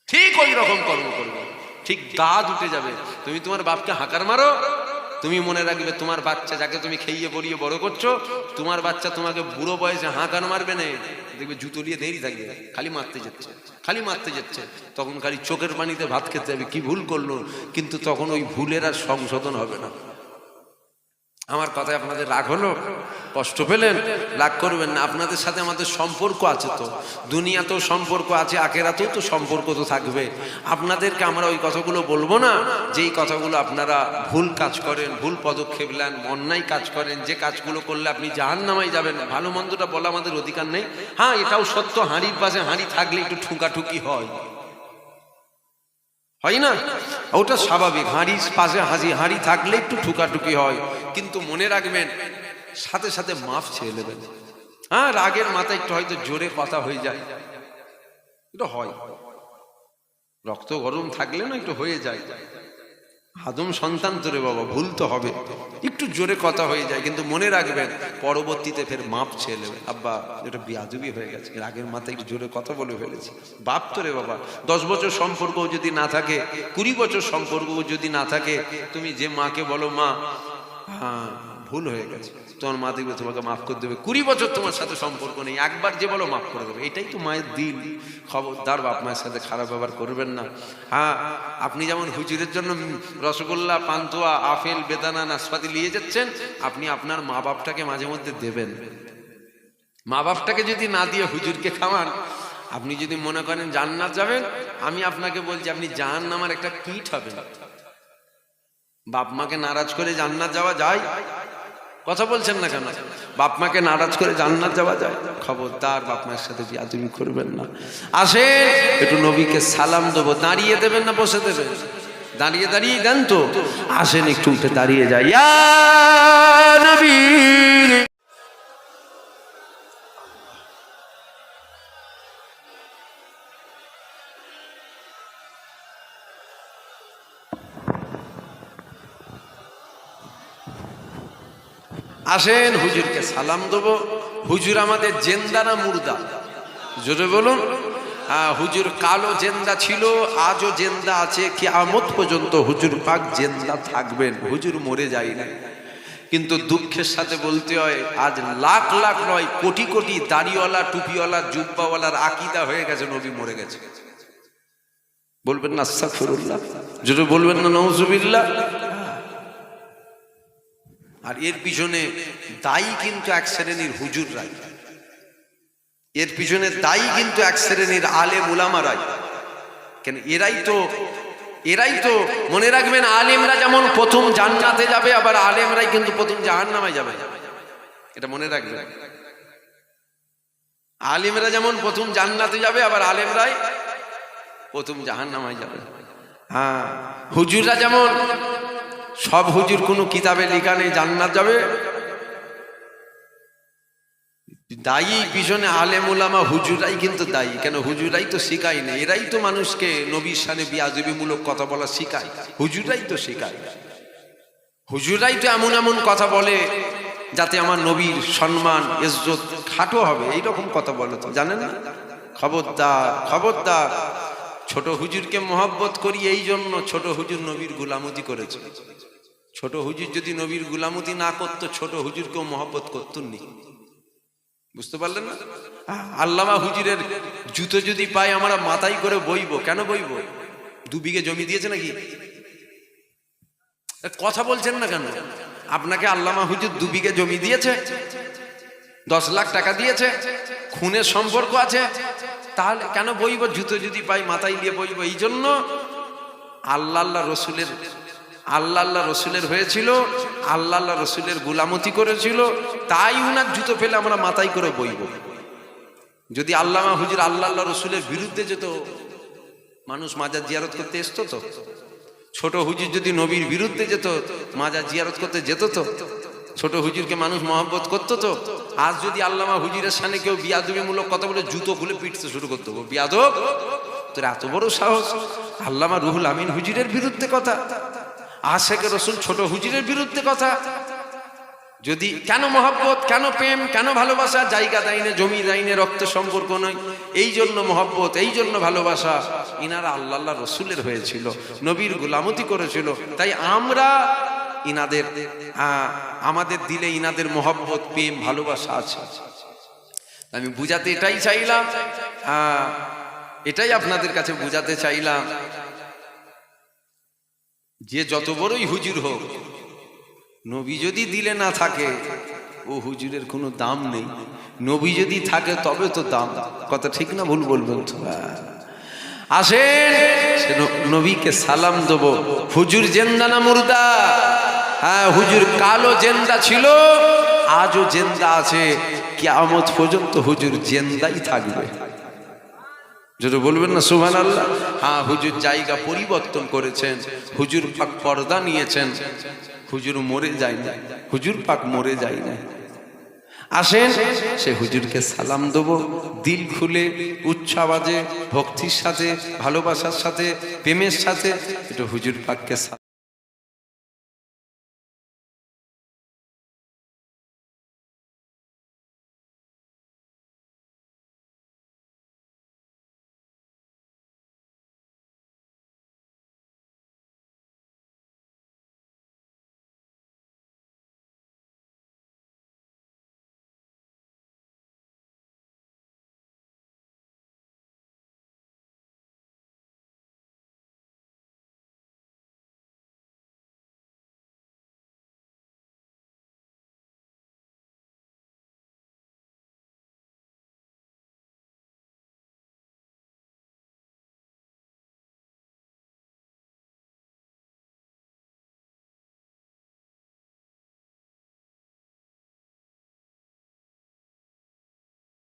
A: ঠিক ওই রকম কর্ম করবে, ঠিক দাঁত উঠে যাবে। তুমি তোমার বাপকে হাঁকার মারো, তুমি মনে রাখবে তোমার বাচ্চা যাকে তুমি খেয়ে পড়িয়ে বড় করছো, তোমার বাচ্চা তোমাকে বুড়ো বয়সে হাঁকার মারবে না, দেখবে জুতো দিয়ে দেরি থাকবে, খালি মারতে যাচ্ছে, খালি মারতে যাচ্ছে। তখন খালি চোখের পানিতে ভাত খেতে হবে, কি ভুল করলো, কিন্তু তখন ওই ভুলের আর সংশোধন হবে না। আমার কথায় আপনাদের রাগ হলো? কষ্ট পেলেন? রাগ করবেন না, আপনাদের সাথে আমাদের সম্পর্ক আছে, তো দুনিয়াতেও সম্পর্ক আছে, আখেরাতেও তো সম্পর্ক তো থাকবে। আপনাদেরকে আমরা ওই কথাগুলো বলবো না যেই কথাগুলো আপনারা ভুল কাজ করেন, ভুল পদক্ষেপ নেন, অন্যায় কাজ করেন, যে কাজগুলো করলে আপনি জাহান্নামে যাবেন। ভালো মন্দটা বলা আমাদের অধিকার নেই। হ্যাঁ এটাও সত্য, হাঁড়ির পাশে হাঁড়ি থাকলে একটু ঠুকাঠুকি হয়, হয় না? ওটা স্বাভাবিক, হাঁড়ির পাশে হাঁড়ি থাকলে একটু ঠুকাঠুকি হয়, কিন্তু মনে রাখবেন সাথে সাথে মাফ চেয়ে নেবেন। হ্যাঁ রাগের মাথায় একটু হয়তো জোরে কথা হয়ে যায়, এটা হয়, রক্ত গরম থাকলে না একটু হয়ে যায়, আদম সন্তান তোরে বাবা, ভুল তো হবে, একটু জোরে কথা হয়ে যায়, কিন্তু মনে রাখবেন পরবর্তীতে ফের মাপ চেয়ে নেবেন। আব্বা এটা বিয়াদবি হয়ে গেছে, রাগের মাথায় একটু জোরে কথা বলে ফেলেছি, বাপ তোরে বাবা। 10 বছর সম্পর্ক যদি না থাকে, 20 বছর সম্পর্ক যদি না থাকে, তুমি যে মাকে বলো মা হ্যাঁ ভুল হয়ে গেছে, তোমার মা দেখবে তোমাকে মাফ করে দেবে। 20 বছর তোমার সাথে সম্পর্ক নেই, একবার যে বলো মাফ করে দেবে, এটাই তো মায়ের দিল। খবরদার বাপ মায়ের সাথে খারাপ ব্যবহার করবেন না। হ্যাঁ আপনি যেমন হুজুরের জন্য রসগোল্লা, পান্তুয়া, আপেল, বেদানা, নাশপাতি নিয়ে যাচ্ছেন, আপনি আপনার মা বাপটাকে মাঝে মধ্যে দেবেন। মা বাপটাকে যদি না দিয়ে হুজুরকে খাওয়ান, আপনি যদি মনে করেন জান্নাত যাবেন, আমি আপনাকে বলছি আপনি জাহান্নামের একটা কীট হবেন। বাপ মাকে নারাজ করে জান্নাত যাওয়া যায়? কথা বলছেন না কেন? বাপ মাকে নারাজ করে জান্নাত যাওয়া যায়? খবরদার বাপ মায়ের সাথে বিয়াদবি করবেন না। আসেন একটু নবীকে সালাম দেবো, দাঁড়িয়ে দেবেন না বসে দেবেন? দাঁড়িয়ে দাঁড়িয়ে দেন তো। আসেন একটু উঠে দাঁড়িয়ে যাই। ইয়া নবী আসেন হুজুরকে সালাম দেবো। হুজুর আমাদের জেন্দা না মুর্দা? জোরে বলুন। হুজুর কালো জেন্দা ছিল, আজও জেন্দা আছে, কিয়ামত পর্যন্ত হুজুর পাক জেন্দা থাকবেন। হুজুর মরে যায় না, কিন্তু দুঃখের সাথে বলতে হয় আজ লাখ লাখ নয় কোটি কোটি দাড়িওয়ালা, টুপিওয়ালা, জুব্বাওয়ালার আকীদা হয়ে গেছে নবী মরে গেছে। বলবেন না আস্তাগফিরুল্লাহ? জোরে বলবেন না নাউজুবিল্লাহ? আর এর পিছনে দায়ী কিন্তু এক শ্রেণীর হুজুররাই, এর পিছনে দায়ী কিন্তু এক শ্রেণীর আলেম উলামারাই। কেন এরাই তো মনে রাখবেন, আলেমরা যেমন প্রথম জান্নাতে যাবে, আবার আলেমরাই কিন্তু প্রথম জাহান্নামে যাবে। এটা মনে রাখবেন, আলেমরা যেমন প্রথম জান্নাতে যাবে, আবার আলেমরাই প্রথম জাহান্নামে যাবে। হ্যাঁ হুজুররা যেমন, সব হুজুর কোনো কিতাবে লেখা নেই জান্নাত যাবে, দায়ী পিছনে আলেম উলামা হুজুরাই কিন্তু দায়ী। কেন? হুজুরাই তো শিখায় না, এরাই তো মানুষকে নবীর শানে বিয়াদবিমূলক কথা বলা শিখায়, হুজুরাই তো শিখায়। হুজুরাই তো এমন এমন কথা বলে যাতে আমার নবীর সম্মান ইজ্জত খাটো হবে, এইরকম কথা বলে, তো জানেন না? খবরদার খবরদার। ছোট হুজুরকে মহব্বত করি, এই জন্য ছোট হুজুর নবীর গোলামতি করেছে। ছোট হুজুর যদি নবীর গুলামতি না করতো, ছোট হুজুরকেও মহব্বত করতেন নি। বুঝতে পারলেন না? আল্লামা হুজুরের জুতো যদি পাই আমরা মাথায় করে বইবো। কেন বইবো? 2 বিঘে জমি দিয়েছে নাকি? কথা বলছেন না কেন? আপনাকে আল্লামা হুজুর 2 বিঘে জমি দিয়েছে, 10 লাখ টাকা দিয়েছে, খুনের সম্পর্ক আছে, তাহলে কেন বইব? জুতো যদি পাই মাথায় নিয়ে বইব। এই জন্য আল্লাহ রসুলের হয়েছিল, আল্লাহ রসুলের গুলামতি করেছিল, তাই উনার জুতো পেলে আমরা মাথায় করে বইব। যদি আল্লামা হুজুর আল্লাহ রসুলের বিরুদ্ধে যেত, মানুষ মাজার জিয়ারত করতে আসতো তো? ছোট হুজুর যদি নবীর বিরুদ্ধে যেত, মাজার জিয়ারত করতে যেত তো? ছোট হুজুরকে মানুষ মহব্বত করতো তো? আজ যদি আল্লামা হুজুরের সামনে কেউ বিয়াদবিমূলক কথা বলে, জুতো খুলে পিটতে শুরু করতে, বিয়াদব তোর এত বড় সাহস! আল্লামা রুহুল আমিন হুজুরের বিরুদ্ধে কথা, আশেকে রসুল ছোট হুজুরের বিরুদ্ধে কথা। যদি কেন মহব্বত, কেন প্রেম, কেন ভালোবাসা? জায়গা দাইনে, জমি দাইনে, রক্ত সম্পর্ক নয়। এই জন্য মহব্বত, এই জন্য ভালোবাসা। ইনারা আল্লাহ রসুলের হয়েছিল, নবীর গুলামতি করেছিল, তাই আমরা ইনাদের আমাদের দিলে ইনাদের মহব্বত, প্রেম, ভালোবাসা আছে। আমি বুঝাতে এটাই চাইলাম, এটাই আপনাদের কাছে বুঝাতে চাইলাম যে যত বড়ই হুজুর হোক, নবী যদি দিলে না থাকে, ও হুজুরের কোনো দাম নেই। নবী যদি থাকে তবে তো দাম। কথা ঠিক না ভুল বলবেন তো? আসেন নবীকে সালাম দেবো। হুজুর জেন্দা না মুর্দা? হ্যাঁ, হুজুর কালো জেন্দা ছিল, আজও জেন্দা আছে, কিয়ামত পর্যন্ত হুজুর জেন্দাই থাকবে। যেটা বলবেন না সুবহানাল্লাহ? হ্যাঁ, হুজুর জায়গা পরিবর্তন করেছেন, হুজুর পাক পর্দা নিয়েছেন, হুজুর মরে যায় না, হুজুর পাক মরে যায় না। আসেন সে হুজুরকে সালাম দেবো, দিল খুলে, উচ্চ আওয়াজে, ভক্তির সাথে, ভালোবাসার সাথে, প্রেমের সাথে, এটা হুজুর পাককে